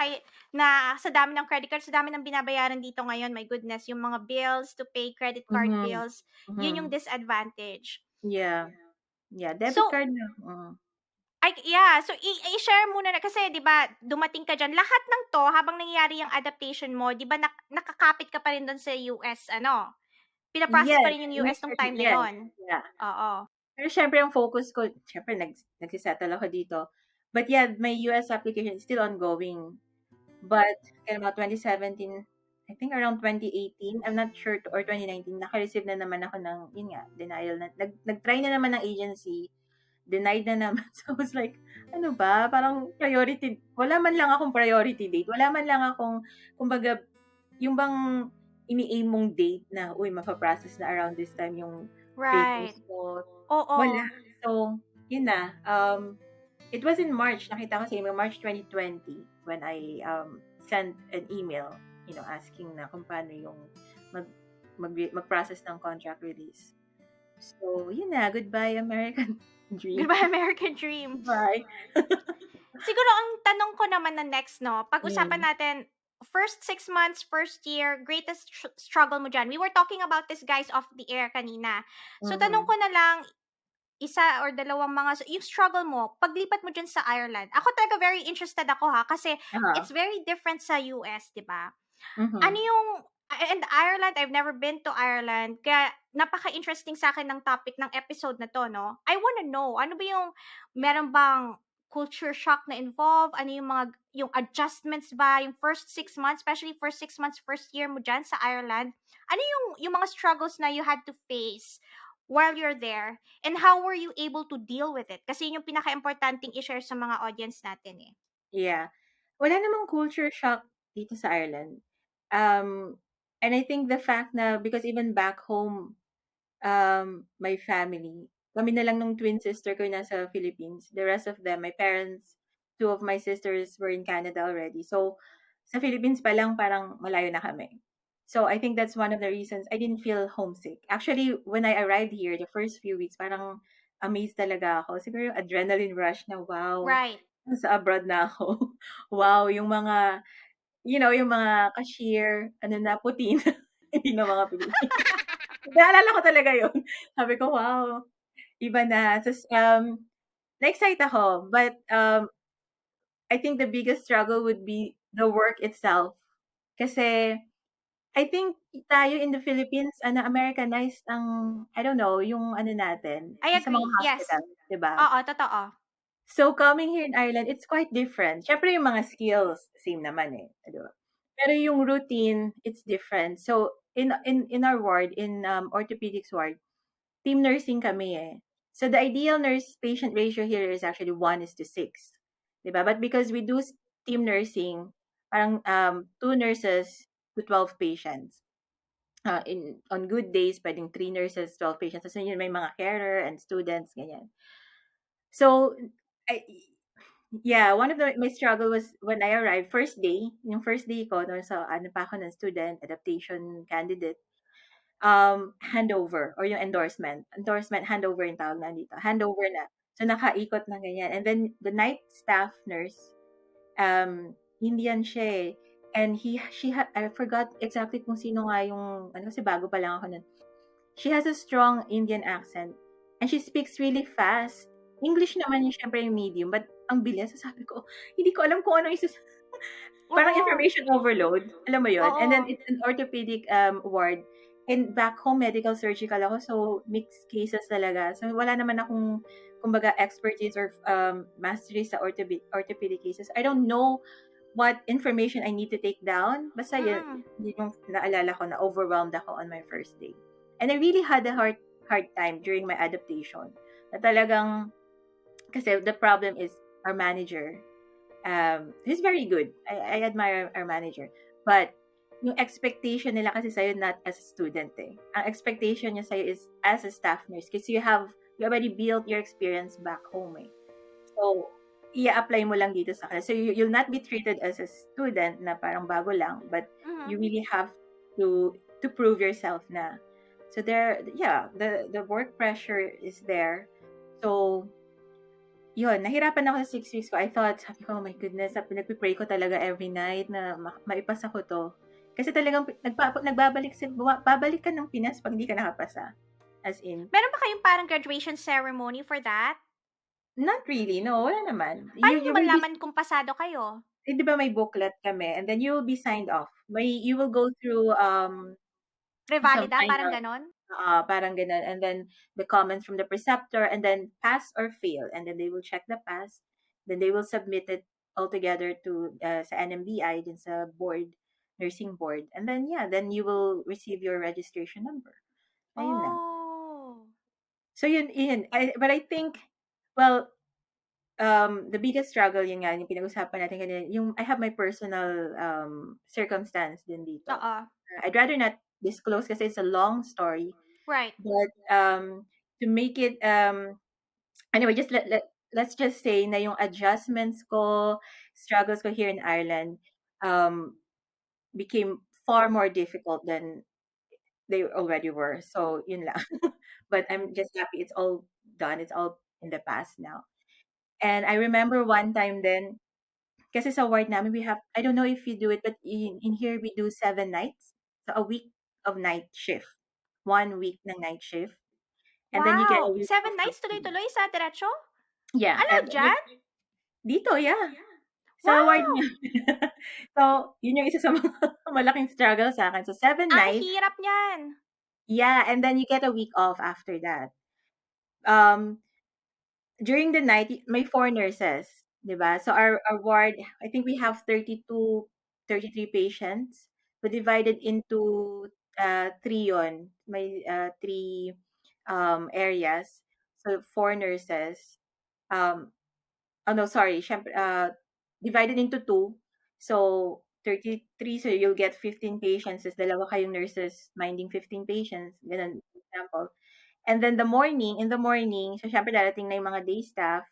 sa dami ng credit card, sa dami ng binabayaran dito ngayon, my goodness, yung mga bills to pay, credit card Mhm. bills, yun yung Mhm. disadvantage. Yeah. Yeah, debit So, card lang. So i-share muna na kasi 'di ba dumating ka diyan, lahat ng 'to habang nangyayari yung adaptation mo, 'di ba nakakapit ka pa rin dun sa US ano, pina-process pa Yes, rin yung US nung initially, time na yes, yon. yeah. Oo. Pero siyempre ang focus ko, siyempre nagse-settle ako dito. But yeah, my US application is still ongoing. But kaya mga 2017, I think around 2018, I'm not sure, or 2019, naka-receive na naman ako ng, yun nga, denial na, nag-try na naman ng agency, denied na naman. So I was like, ano ba? Parang priority, wala man lang akong priority date. Wala man lang akong, kumbaga, yung bang ini-aim mong date na, uy, mapaprocess na around this time yung Right. papers ko. Wala. Oo. So, yun na. It was in March. Nakita ko sa email, March 2020, when I sent an email, asking na kung paano yung mag-process ng contract release. So, yun na. Goodbye, American dream. Goodbye American dream. Bye. Siguro ang tanong ko naman na next 'no, pag-usapan Mm. natin first 6 months, first year, greatest struggle mo diyan. We were talking about this guys off the air kanina. So tanong Mhm. ko na lang, isa or dalawang yung struggle mo paglipat mo diyan sa Ireland. Ako talaga very interested ako ha, kasi Uh-huh. it's very different sa US, 'di ba? Ano Mhm. yung and Ireland, I've never been to Ireland, kaya napaka-interesting sa akin ng topic ng episode na 'to 'no. I wanna know, ano ba yung meron bang culture shock na involved? Ano yung adjustments ba, yung first 6 months, especially first 6 months, first year mo diyan sa Ireland? Ano yung mga struggles na you had to face while you're there, and how were you able to deal with it? Kasi yun yung pinakaimportanteng i-share sa mga audience natin, eh. Yeah. Wala namang culture shock dito sa Ireland. Um, and I think the fact na, because even back home, my family, kami na lang nung twin sister ko nasa Philippines. The rest of them, my parents, two of my sisters were in Canada already. So, sa Philippines pa lang, parang malayo na kami. So, I think that's one of the reasons I didn't feel homesick. Actually, when I arrived here, the first few weeks, parang amazed talaga ako. Siguro yung adrenaline rush na, wow, Right. nasa abroad na ako. Wow, yung mga, yung mga cashier, ano na, puti na. Hindi na mga Pilipino. Naalala ko talaga yun. Sabi ko, wow, iba na. Tapos, na-excite ako. But, I think the biggest struggle would be the work itself. Kasi, I think tayo in the Philippines, Americanized ang, I don't know, yung ano natin, I yung sa mga agree, yes. hospital, di ba? Oo, totoo. So, coming here in Ireland, it's quite different. Siyempre, yung mga skills, same naman eh. Di ba? Pero yung routine, it's different. So, in our ward, in orthopedics ward, team nursing kami eh. So, the ideal nurse-patient ratio here is actually 1:6. Di ba? But because we do team nursing, parang 2 nurses to 12 patients. On good days, pwedeng 3 nurses, 12 patients. Tapos yun, may mga carer and students, ganyan. So, I, yeah, one of my struggle was when I arrived, yung first day ko, no, so ano pa ako ng student, adaptation candidate, handover or yung endorsement, handover yung tawag na dito, handover na. So, nakaikot na ganyan. And then, the night staff nurse, Indian siya eh. And I forgot exactly kung sino nga yung, kasi bago pa lang ako nun. She has a strong Indian accent. And she speaks really fast. English naman yung syempre yung medium, but ang bilis. So sabi ko, hindi ko alam kung ano parang Oo. information overload. Alam mo yun? And then Oo. it's an orthopedic ward. And back home, medical surgical ako. So, mixed cases talaga. So, wala naman akong, kumbaga, expertise or mastery sa orthopedic cases. I don't know what information I need to take down. Basta yun, Mm. yung naalala ko na overwhelmed ako on my first day. And I really had a hard time during my adaptation. Na talagang, kasi the problem is our manager. He's very good. I admire our manager. But, yung expectation nila kasi sa'yo not as a student eh. Ang expectation niya sa'yo is as a staff nurse kasi you already built your experience back home eh. So, i-apply mo lang dito sa kanila. So, you'll not be treated as a student na parang bago lang, but you really have to prove yourself na. So, the work pressure is there. So, yun, nahirapan ako sa 6 weeks ko. Sabi ko, oh my goodness, nagpipray ko talaga every night na maipasa ko to. Kasi talagang babalik ka ng Pinas pag hindi ka nakapasa. As in. Meron ba kayong parang graduation ceremony for that? Not really, no, wala naman. Paano You niyo will be malalaman kung pasado kayo? 'di ba may booklet kami and then you will be signed off. You will go through, some Revalida, parang final gano'n? parang gano'n and then the comments from the preceptor and then pass or fail and then they will check the pass, then they will submit it all together to, sa NMBI din sa board, nursing board and then yeah, then you will receive your registration number. Ayun lang. Oh. So yun, but I think, well, the biggest struggle yun nga yung pinag-usapan natin kanina, yung I have my personal circumstance din dito. Oo. I'd rather not disclose kasi it's a long story, Right. but to make it anyway, just let's just say na yung adjustments ko, struggles ko here in Ireland um became far more difficult than they already were. So yun lang. But I'm just happy it's all done. It's all in the past now. And I remember one time then, kasi sa ward namin, we have, I don't know if you do it, but in here we do 7 nights. So a week of night shift. 1 week ng night shift. And then you get a Wow! week off 7 nights after that. tuloy-tuloy sa diretso? Yeah. Allowed diyan? Dito, yeah. Sa ward Wow! niya. So, yun yung isa sa mga malaking struggle sa akin. So, seven Ang nights. hirap niyan. Yeah. And then you get a week off after that. Um, During the night, may 4 nurses, 'di ba? So our ward, I think we have 32, 33 patients. So divided into three yon. May three areas. So 4 nurses. Um oh no, sorry. Syempre, divided into two. So 33, so you'll get 15 patients. Is dalawa kayong nurses minding 15 patients. Ganun, example. And then in the morning, so syempre darating na yung mga day staff,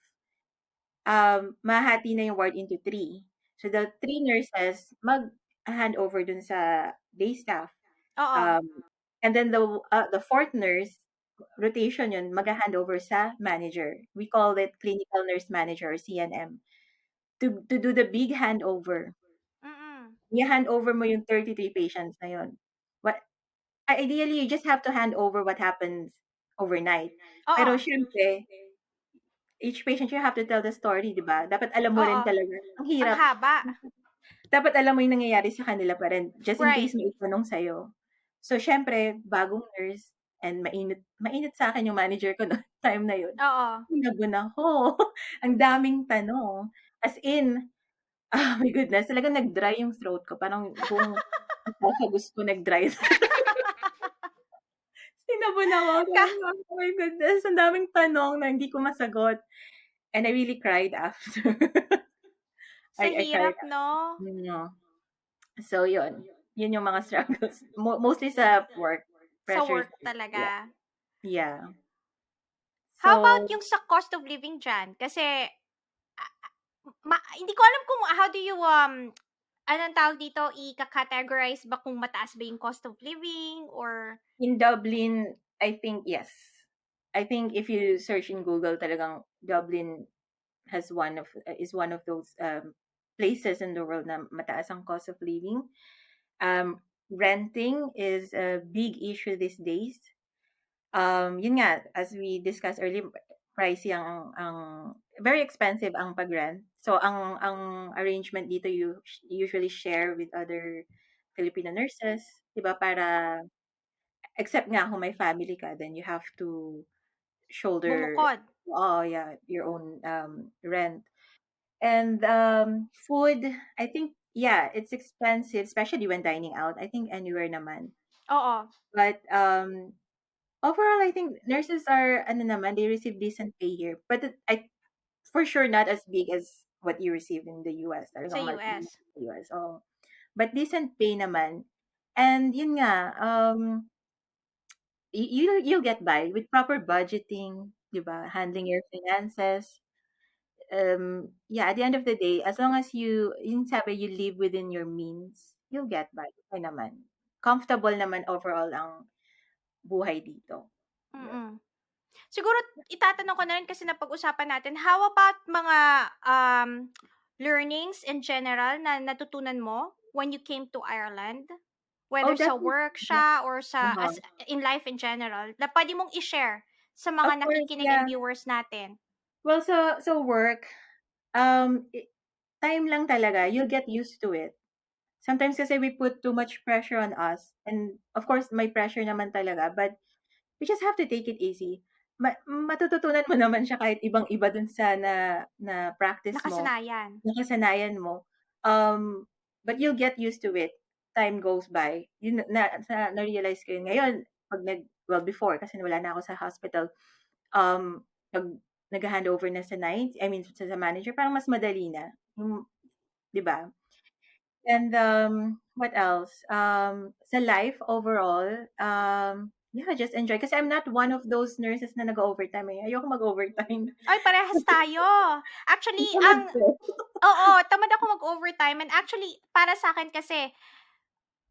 mahati na yung ward into three. So the 3 nurses mag-hand over dun sa day staff. Oo. Um, and then the fourth nurse, rotation yun, mag-hand over sa manager. We call it clinical nurse manager or CNM. To do the big handover. Mm. I-hand over mo yung 33 patients na yun. What ideally, you just have to hand over what happens overnight. Oo. Pero syempre, each patient you have to tell the story, 'di ba? Dapat alam mo rin Oo. talaga. Ang Ang hirap. haba. Dapat alam mo yung nangyayari sa kanila pa rin, just in Right. case may itanong sa'yo. So syempre, bagong nurse and mainit mainit sa akin yung manager ko no'n time na yun. Oo. Inabon ako. Ang daming tanong. As in, my goodness, talagang nag-dry yung throat ko. Parang buong esophagus ko nag-dry. Sinabon ako. Ka Sabi ko, "Oh my goodness, ang daming tanong na hindi ko masagot." And I really cried after. sa I cried hirap, no? no. So yun. Yun yung mga struggles. Mostly sa work. Sa Pressures. work Yeah. talaga. Yeah. How about So, yung sa cost of living diyan? Kasi hindi ko alam kung how do you anong tawag dito, ika-categorize ba kung mataas ba yung cost of living or in Dublin, I think yes. I think if you search in Google, talagang Dublin is one of those places in the world na mataas ang cost of living. Renting is a big issue these days. Yun nga, as we discussed earlier, pricey ang very expensive ang pag-rent. So ang arrangement dito, you usually share with other Filipino nurses, 'di ba? Para except nga kung may family ka, then you have to shoulder, bumukod? oh yeah, your own rent. And food, I think yeah, it's expensive, especially when dining out. I think anywhere naman. Oo. But overall, I think nurses are ano naman, they receive decent pay here. But I for sure not as big as what you receive in the US. Sa Talagang malaki US. sa US. Oh. But decent pay naman. And yun nga, you'll get by with proper budgeting, 'di ba? Handling your finances. Yeah, at the end of the day, as long as yung sabi, you live within your means, you'll get by. Okay naman. Comfortable naman overall ang buhay dito. Yun. Mm. Siguro itatanong ko na rin kasi napag-usapan natin, how about mga learnings in general na natutunan mo when you came to Ireland? Oh, Whether sa definitely. work siya or sa Uh-huh. as in life in general, na pwede mong i-share sa Of mga course, nakikinig and yeah. viewers natin. Well, so work, time lang talaga. You'll get used to it. Sometimes kasi we put too much pressure on us, and of course, may pressure naman talaga, but we just have to take it easy. Matututunan mo naman siya kahit ibang-iba dun sa na practice mo, Nakasanayan. nakasanayan mo. Um, but you'll get used to it. Time goes by. Yun na-realize ko yun. Ngayon, well, before, kasi wala na ako sa hospital, pag nag-handover na sa night, I mean, sa manager, parang mas madali na. Yung, di ba? And what else? Sa life overall, yeah, just enjoy. Kasi I'm not one of those nurses na nag-overtime eh. Ayoko mag-overtime. Ay, parehas tayo. Actually, Tamad ko. oo, tamad ako mag-overtime. And actually, para sa akin kasi,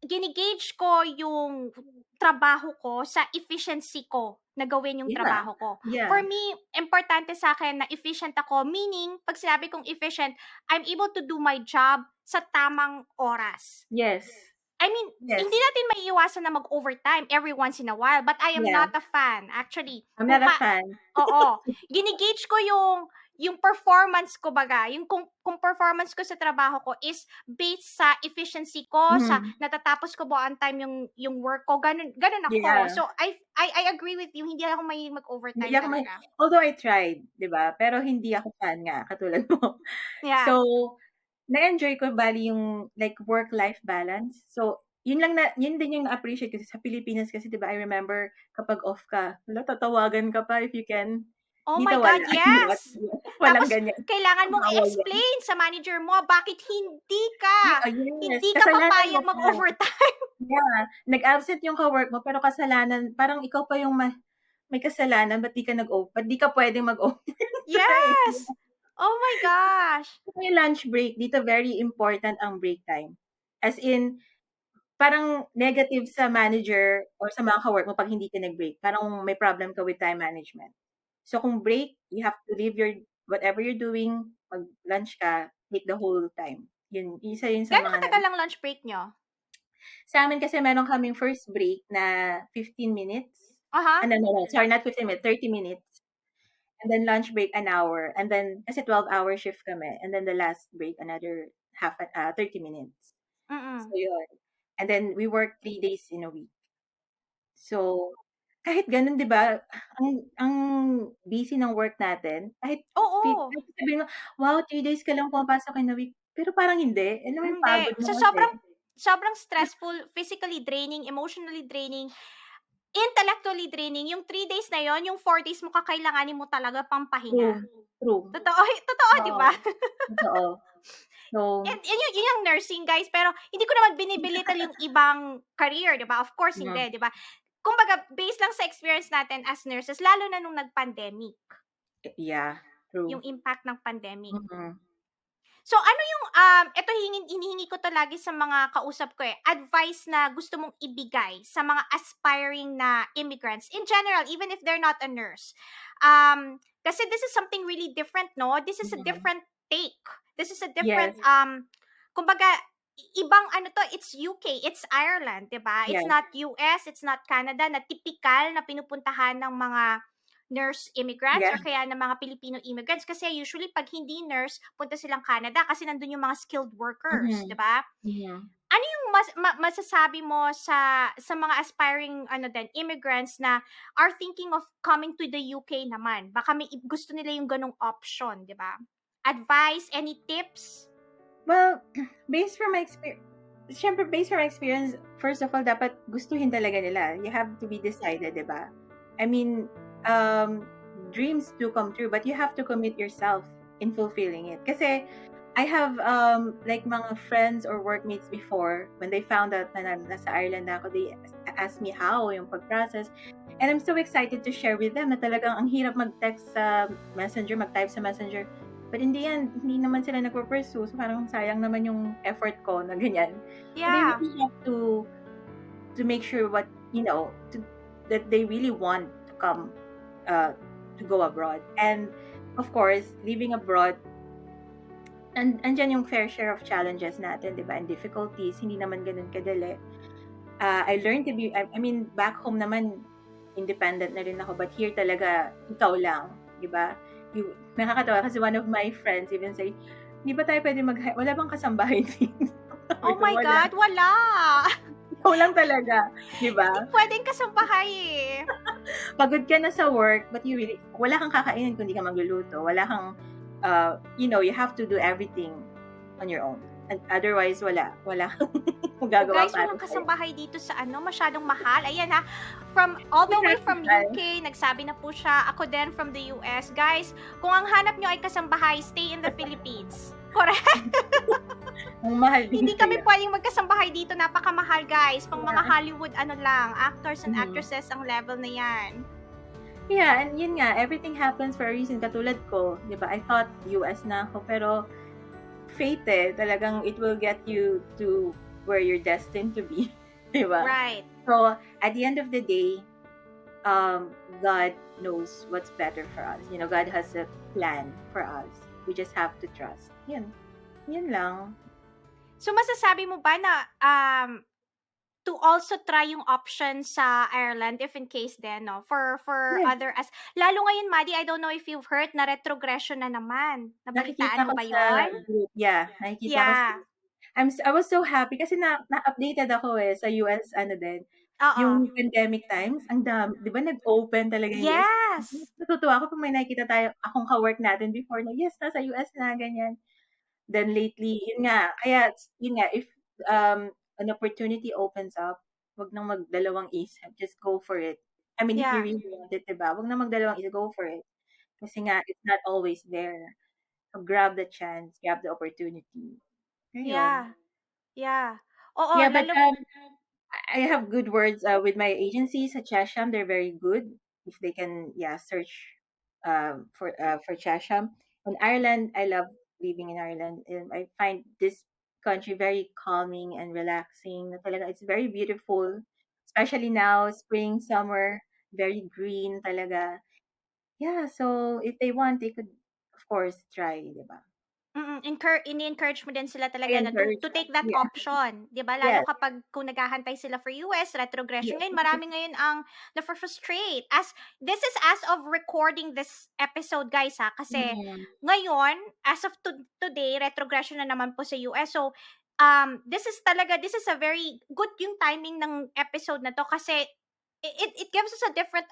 ginigauge ko yung trabaho ko sa efficiency ko na gawin yung Yeah. trabaho ko. Yeah. For me, importante sa akin na efficient ako. Meaning, pag sinabi kong efficient, I'm able to do my job sa tamang oras. Yes. I mean, Yes. hindi natin maiiwasan na mag-overtime every once in a while, but I am Yeah. not a fan, actually. I'm not a fan. Oo. Ginigauge ko yung performance ko baga, yung kung performance ko sa trabaho ko is based sa efficiency ko, sa natatapos ko ba on time yung work ko, ganun ako. Yeah. So I agree with you, hindi ako may mag-overtime Hindi ako talaga. although I tried, 'di ba? Pero hindi ako fan nga katulad mo. Yeah. So, na-enjoy ko bali yung like work-life balance. So, yun din yung na-appreciate ko sa Pilipinas kasi 'di ba, I remember kapag off ka, hala tatawagan ka pa if you can. Oh my Dito God, wala. yes! Walang Tapos, ganyan. kailangan mong Bawal yan. i-explain sa manager mo bakit hindi Yes. ka Kasalanan papayag mo pa. mag-overtime. Yeah. Nag-absent yung ka-work mo pero kasalanan, parang ikaw pa yung may kasalanan, ba't di ka pwedeng mag-overtime? Yes! Oh my gosh! Yung lunch break, dito very important ang break time. As in, parang negative sa manager or sa mga ka-work mo pag hindi ka nag-break. Parang may problem ka with time management. So kung break, you have to leave your whatever you're doing, mag-lunch ka, take the whole time. Isa yun sa Gano'ng mga katagal ang lunch break nyo? Sa amin kasi meron kaming first break na 15 minutes. Aha. No, sorry, not 15 minutes, 30 minutes. And then lunch break an hour. And then, kasi 12-hour shift kami. And then the last break, another 30 minutes. So yun. And then we work 3 days in a week. So, kahit ganun, di ba, ang busy ng work natin, kahit Oo. sabihin mo, wow, 3 days ka lang pumapasok in a week. Pero parang hindi. Alam mo yung Hindi. pagod mo So, kasi. sobrang stressful, physically draining, emotionally draining, intellectually draining. Yung 3 days na yon, yung 4 days mo kakailanganin mo talaga pampahinga. True. Totoo, di ba? Totoo. So, yun yung nursing, guys. Pero, hindi ko naman binibilital yung ibang career, di ba? Of course, hindi, di ba? Kumbaga, based lang sa experience natin as nurses, lalo na nung nag-pandemic. yeah, true. Yung impact ng pandemic. Mm-hmm. So, ano yung, ito hinihingi ko to lagi sa mga kausap ko advice na gusto mong ibigay sa mga aspiring na immigrants, in general, even if they're not a nurse. Kasi this is something really different, no? This is a different take. This is a different, kumbaga, ibang it's UK, it's Ireland, diba? It's not US, it's not Canada, na typical na pinupuntahan ng mga nurse immigrants or kaya ng mga Filipino immigrants. Kasi usually, pag hindi nurse, punta silang Canada kasi nandun yung mga skilled workers, diba? Ano yung masasabi mo sa mga aspiring immigrants na are thinking of coming to the UK naman? Baka may gusto nila yung ganong option, diba? Advice, any tips? Well, based from my experience, first of all, dapat gustuhin talaga nila. You have to be decided, diba? I mean, dreams do come true, but you have to commit yourself in fulfilling it. Kasi I have like mga friends or workmates before, when they found out na nasa Ireland na ako, they asked me how yung pag-process. And I'm so excited to share with them na talagang ang hirap mag-text sa messenger, mag-type sa messenger. But in the end, hindi naman sila nagpo-pursue. So parang sayang naman yung effort ko na ganyan. Yeah. So they really have to make sure that they really want to come to go abroad. And of course, living abroad, and andyan yung fair share of challenges natin, di ba? And difficulties, hindi naman ganun kadali. I learned to be, I mean, back home naman, independent na rin ako, but here talaga, ikaw lang, di ba? nakakatawa kasi one of my friends even say, "Di ba tayo pwede wala bang kasambahay dito?" Sabi Oh ko, my "Wala." God, wala. Ikaw lang talaga, di ba? Hindi pwedeng kasambahay eh. Pagod ka na sa work, but wala kang kakainin kung di ka magluluto. Wala kang, you have to do everything on your own. And otherwise, wala kang Oh, magagawa guys, para walang sa'yo. kasambahay dito sa masyadong mahal. Ayan ha, all the way from UK, nagsabi na po siya. Ako din from the US. Guys, kung ang hanap nyo ay kasambahay, stay in the Philippines. Correct? Ang mahal din Hindi kami kaya. pwedeng magkasambahay dito. Napakamahal, guys. Pang mga Yeah. Hollywood, actors and Mhm. actresses ang level na yan. Yeah, and yun nga, everything happens for a reason. Katulad ko, di ba, I thought US na ako, pero fate talagang it will get you to where you're destined to be. Di ba? Right. So, at the end of the day, God knows what's better for us. God has a plan for us. We just have to trust. Yun lang. So, masasabi mo ba na to also try yung option sa Ireland if in case din, no? For Yes. lalo ngayon, Madi, I don't know if you've heard na retrogression na naman. Nabalitaan Nakikita mo ko ba sa yon? group. Yeah, nakikita ko sa Yeah. I was so happy kasi na-updated ako sa US din. Oo. Yung pandemic times, ang dami, 'di ba nag-open talaga yung US? Yes. Natutuwa ako pag may nakikita akong ka-work natin before na, yes, nasa US na, ganyan. Then lately, yun nga, if an opportunity opens up, wag nang magdalawang isip. Just go for it. I mean, if you Yeah. really want it, diba? Wag nang magdalawang isip, go for it. Kasi nga, it's not always there. So, grab the chance, grab the opportunity. Ayun. Yeah. Yeah. Oo, Yeah, but lalo I have good words with my agency sa Chesham. They're very good. If they can, search for Chesham. In Ireland, I love living in Ireland. And I find this country very calming and relaxing. Na talaga, it's very beautiful, especially now, spring, summer, very green talaga. Yeah, so if they want, they could, of course, try, diba? ini-encourage mo din sila I talaga na encourage to them. take that Yeah, option, 'di ba? Lalo yes, kapag kung naghahantay sila for US retrogression yes. ngayon, marami ngayon ang na-frustrate. This is as of recording this episode, guys, ha, kasi Mm, ngayon as of today retrogression na naman po sa US. So, this is a very good yung timing ng episode na to kasi it gives us a different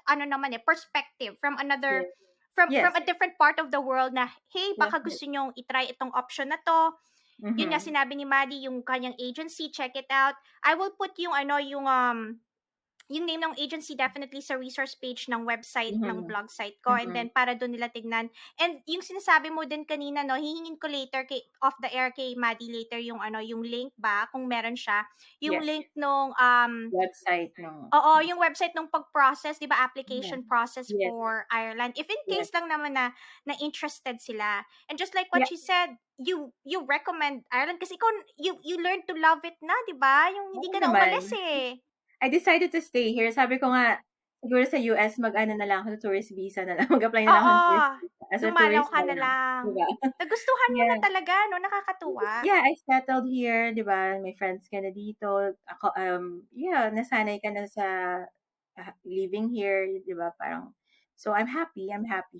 perspective from another yes, from yes, a different part of the world na, hey, baka definitely. gusto nyong itry itong option na to. Yun nga, Mm-hmm. sinabi ni Maddie, yung kanyang agency, check it out. I will put yung name ng agency definitely sa resource page ng website ng Mhm, blog site ko, and mhm. then para doon nila tignan. And yung sinasabi mo din kanina, no, hihingin ko later off the air kay Maddie later yung yung link ba kung meron siya, yung Yes, link nung website no. oo, yung website nung pag-process, 'di ba, Yeah. application process Yes, for Ireland. If in yes. case lang naman na interested sila. And just like Yeah, what she said, you recommend Ireland kasi ikaw you learn to love it na, 'di ba? Yung hindi oo ka na umalis naman. eh. I decided to stay here. Sabi ko nga, siguro sa US mag-ano na lang ako, tourist visa na lang, mag-apply na lang ako Oo, ng tourist visa. As a dumalaw tourist ka na na lang, lang. 'di ba? Nagustuhan mo na Yeah. talaga, no? Nakakatuwa. Yeah, I settled here, 'di ba? May friends ka na dito. Ako, nasanay ka na sa living here, 'di ba? Parang, so I'm happy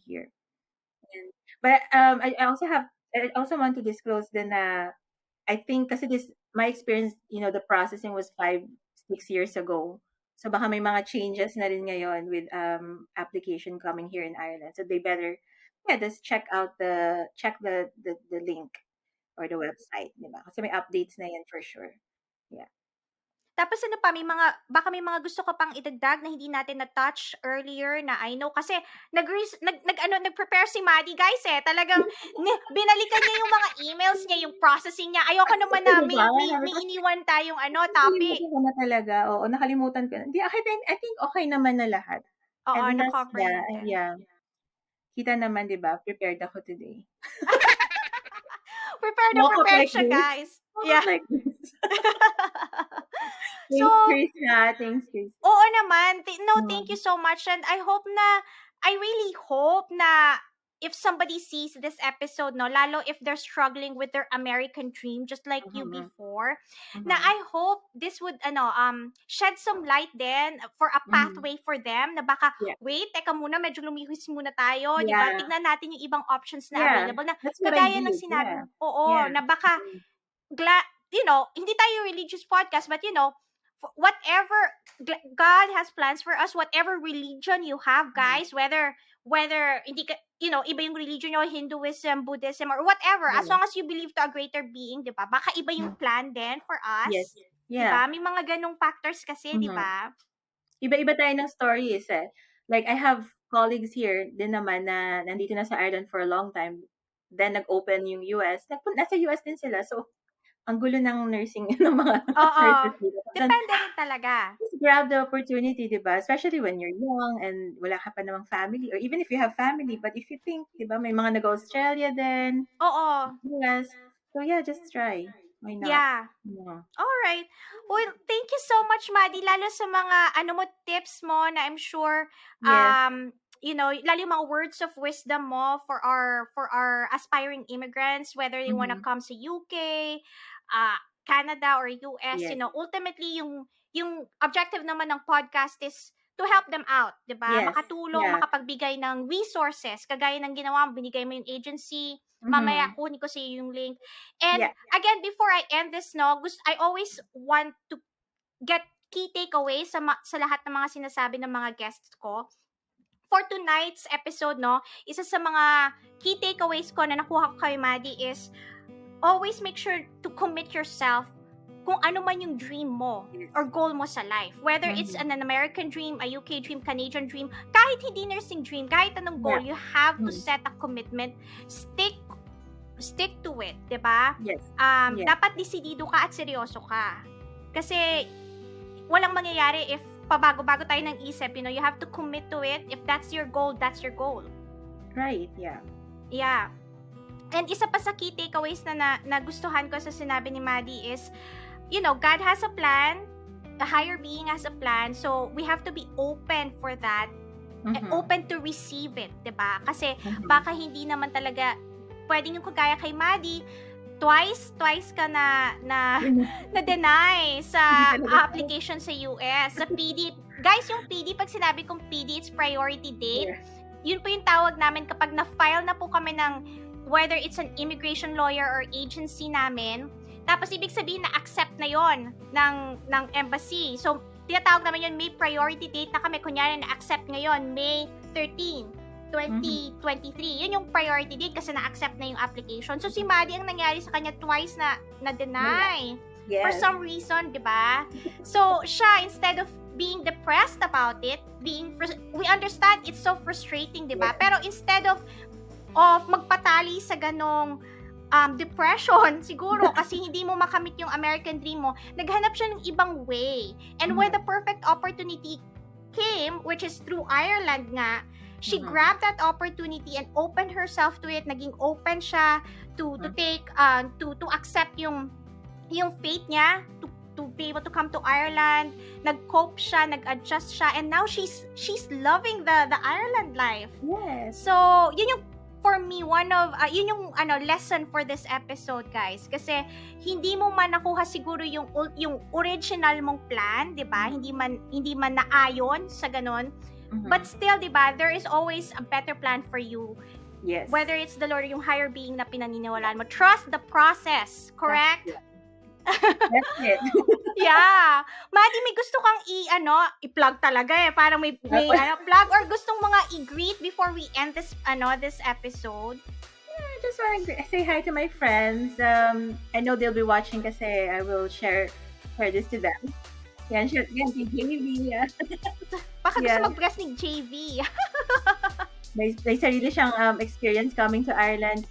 here. And, but I also want to disclose din na I think kasi my experience, the processing was 5, 6 years ago. So baka may mga changes na rin ngayon with application coming here in Ireland. So they better, just check the link or the website, di ba? Kasi may updates na yan for sure. Yeah. Tapos ano pa, baka may mga gusto ka pang idagdag na hindi natin na-touch earlier na I know kasi nag-prepare si Maddie, guys, eh. Talagang binalikan niya yung mga emails niya, yung processing niya. Ayoko naman na Di ba? Sabi may ko, iniwan tayong topic. nakalimutan ko na talaga. Oo, nakalimutan ko na. Hindi, I think okay naman na lahat. Oo, And that's, na-cover natin. yeah. Kita naman, di ba? Prepared ako today. Prepared na Woke up prepared like siya, this. guys. Woke up Yeah. like this. So, Thanks, Chris, na. Thanks, Chris. oo naman. No, thank Mm. you so much. And I really hope na if somebody sees this episode, no, lalo if they're struggling with their American dream, just like you Mhm. before, na Mhm. I hope this would, shed some light then for a Mhm. pathway for them na baka, Yeah. wait, teka muna, medyo lumihis muna tayo, di ba? Yeah. Tignan natin yung ibang options na Yeah. available na That's what I kagaya ng did. sinabi Yeah. mo, oo, Yeah. na baka, Mhm. hindi tayo religious podcast, but whatever God has plans for us, whatever religion you have, Mhm. guys, whether hindi ka, iba yung religion nyo, Hinduism, Buddhism, or whatever, as Yeah. long as you believe to a greater being, di ba? Baka iba yung Mhm. plan din for Yes. us, di Yeah. ba? May mga ganong factors kasi, di Mhm. ba? Iba-iba tayo ng stories eh. Like, I have colleagues here din naman na nandito na sa Ireland for a long time. Then, nag-open yung US. Nasa US din sila. So, ang gulo ng nursing ng mga Oo. nurses dito. Then, Depende rin talaga. just grab the opportunity, di ba? Especially when you're young and wala ka pa namang family. Or even if you have family. But if you think, di ba, may mga nag-Australia din, Oo. US. So, yeah, just try. Why not? Yeah. Yeah. Alright. Well, thank you so much, Madi, lalo sa mga tips mo na I'm sure Yes. lalo yung mga words of wisdom mo for our aspiring immigrants, whether they wanna Mhm. come sa UK, Canada or US, Yes. ultimately yung objective naman ng podcast is to help them out, 'di ba? Yes. Makatulong, Yeah. makapagbigay ng resources, kagaya ng ginawa mo, binigay mo yung agency. Mamaya Mhm. kunin ko sa iyo yung link. And Yeah. again, before I end this, I always want to get key takeaways sa lahat ng mga sinasabi ng mga guests ko. For tonight's episode, isa sa mga key takeaways ko na nakuha ko kay Madi is always make sure to commit yourself kung ano man yung dream mo Yes. or goal mo sa life. Whether it's Mhm. an American dream, a UK dream, Canadian dream, kahit hindi nursing dream, kahit anong goal, Yeah. you have to Mhm. set a commitment. Stick to it, 'di ba? Yes. Yeah. Dapat desidido ka at seryoso ka. Kasi walang mangyayari if pabago-bago tayo ng isip, you have to commit to it. If that's your goal, that's your goal. Right. Yeah. Yeah. And isa pa sa key takeaways na nagustuhan ko sa sinabi ni Madi is, God has a plan, a higher being has a plan, so we have to be open for that, and Mhm. open to receive it, 'di ba? Kasi Mhm. baka hindi naman talaga pwedeng yung kagaya kay Madi, twice ka na deny sa Hindi talaga. application sa US. Sa PD, guys, yung PD, pag sinabi kong PD, it's priority date. Yeah. Yun po yung tawag namin kapag na-file na po kami ng whether it's an immigration lawyer or agency namin. Tapos ibig sabihin na accept na yon ng embassy. So tinatawag naman yun, may priority date na kami. Kunyari na-accept ngayon, May 13, 2023. Yun yung priority date kasi na-accept na yung application. So si Madi, ang nangyari sa kanya twice na deny. Yes. For some reason, di ba? So siya, instead of being depressed about it, we understand it's so frustrating, di ba? Yeah. Pero instead of magpatali sa ganong depression, siguro, kasi hindi mo makamit yung American dream mo, naghanap siya ng ibang way. And when the perfect opportunity came, which is through Ireland nga, she grabbed that opportunity and opened herself to it. Naging open siya to take, to accept yung fate niya, to be able to come to Ireland. Nag-cope siya, nag-adjust siya, and now she's loving the Ireland life. Yes. So, yun yung for me, yun yung lesson for this episode, guys. Kasi hindi mo man nakuha siguro yung original mong plan, 'di ba? Hindi man naayon sa ganon. But still, 'di ba, there is always a better plan for you. Yes. Whether it's the Lord or yung higher being na pinaniniwalaan mo. Trust the process, correct? That's it. Yeah. Madi, may gusto kang i-plug talaga eh. Parang may plug or gustong mga i-greet before we end this episode. I just want to say hi to my friends. I know they'll be watching kasi I will share this to them. Yan, kay JV. Baka gusto mag-bless ni JV. may sarili siyang experience coming to Ireland.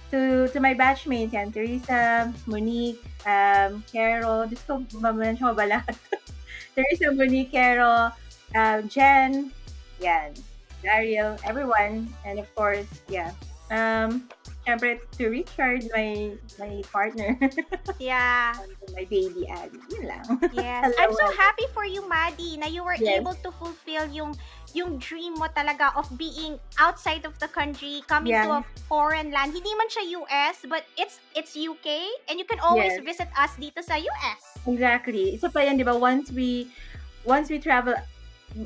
To my batchmates, yan, Teresa, Monique, Carol, Diyos ko, mamention ba lahat? Teresa, Monique, Carol, Jen, yan, Daryl, everyone, and of course, yeah, Syempre, to recharge my partner. Yeah. My baby Abby. Yun lang. Yes. I'm Hello, so hello. happy for you, Maddie, na you were Yes. able to fulfill yung dream mo talaga of being outside of the country, coming Yeah. to a foreign land. Hindi man siya US, but it's UK, and you can always Yes. visit us dito sa US. Exactly. Isa pa yan, di ba? Once we travel,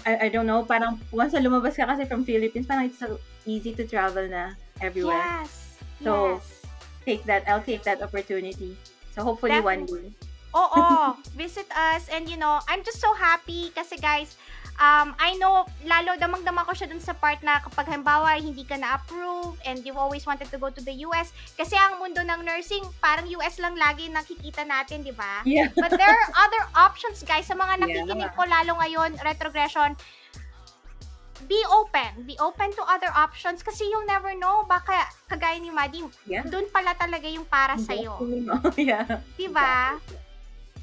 I don't know, parang once na lumabas ka kasi from Philippines, parang it's so easy to travel na everywhere. Yes. So, Yes. I'll take that opportunity. So, hopefully one day. Oo, visit us, and I'm just so happy kasi guys, I know, lalo damang-dama ko siya dun sa part na kapag halimbawa hindi ka na-approve and you've always wanted to go to the US, kasi ang mundo ng nursing, parang US lang lagi nakikita natin, di ba? Yeah. But there are other options, guys, sa mga nakikinig Yeah. ko, lalo ngayon, retrogression, be open to other options kasi you'll never know, baka kagaya ni Madi, Yeah. dun pala talaga yung para sa'yo. Yeah. Diba?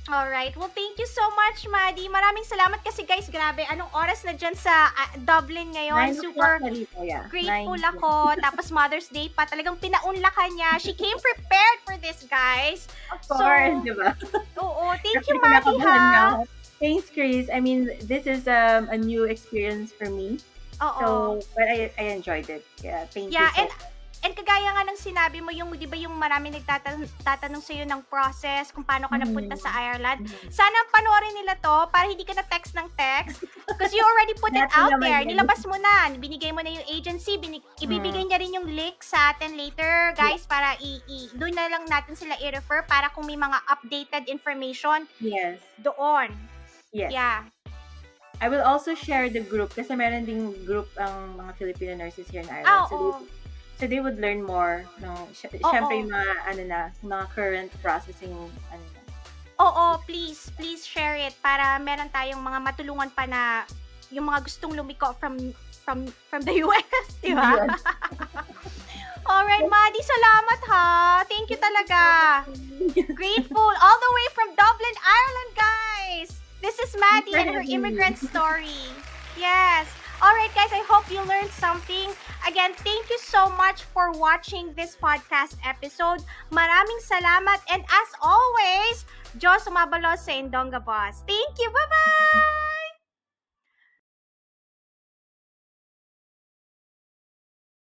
Alright. Well, thank you so much, Madi. Maraming salamat kasi guys, grabe, anong oras na dyan sa Dublin ngayon? 9 Super o'clock na dito, yeah. grateful 9. ako. Tapos Mother's Day pa. Talagang pinaunlakan niya. She came prepared for this, guys. Of course, di ba? Oo. Thank you, Kasi Madi, kinakabahan nga ha? ako. Thanks, Chris. I mean, this is a new experience for me. Oo. So, but I enjoyed it. Yeah, thank Yeah, you so much. and kagaya nga ng sinabi mo, yung, di ba yung marami nagtatanong sa'yo ng process, kung paano ka napunta sa Ireland. Sana panoorin nila to, para hindi ka na text ng text. Because you already put it Natin out naman there. yan. Nilabas mo na. Binigay mo na yung agency. Ibibigay niya rin yung link sa atin later, guys, para doon na lang natin sila i-refer para kung may mga updated information Yes. doon. Yes. Yeah. I will also share the group kasi meron ding group ang mga Filipino nurses here in Ireland. So they would learn more. No? Syempre yung mga, mga current processing, Oo, please share it para meron tayong mga matulungan pa na yung mga gustong lumiko from the US, di ba? Yes. Alright, Madi, salamat ha. Thank you talaga. Grateful all the way from Dublin, Ireland, guys. This is Madi and her immigrant story. Yes. Alright, guys, I hope you learned something. Again, thank you so much for watching this podcast episode. Maraming salamat. And as always, Diyos umabalos sa Indonga Boss. Thank you. Bye-bye!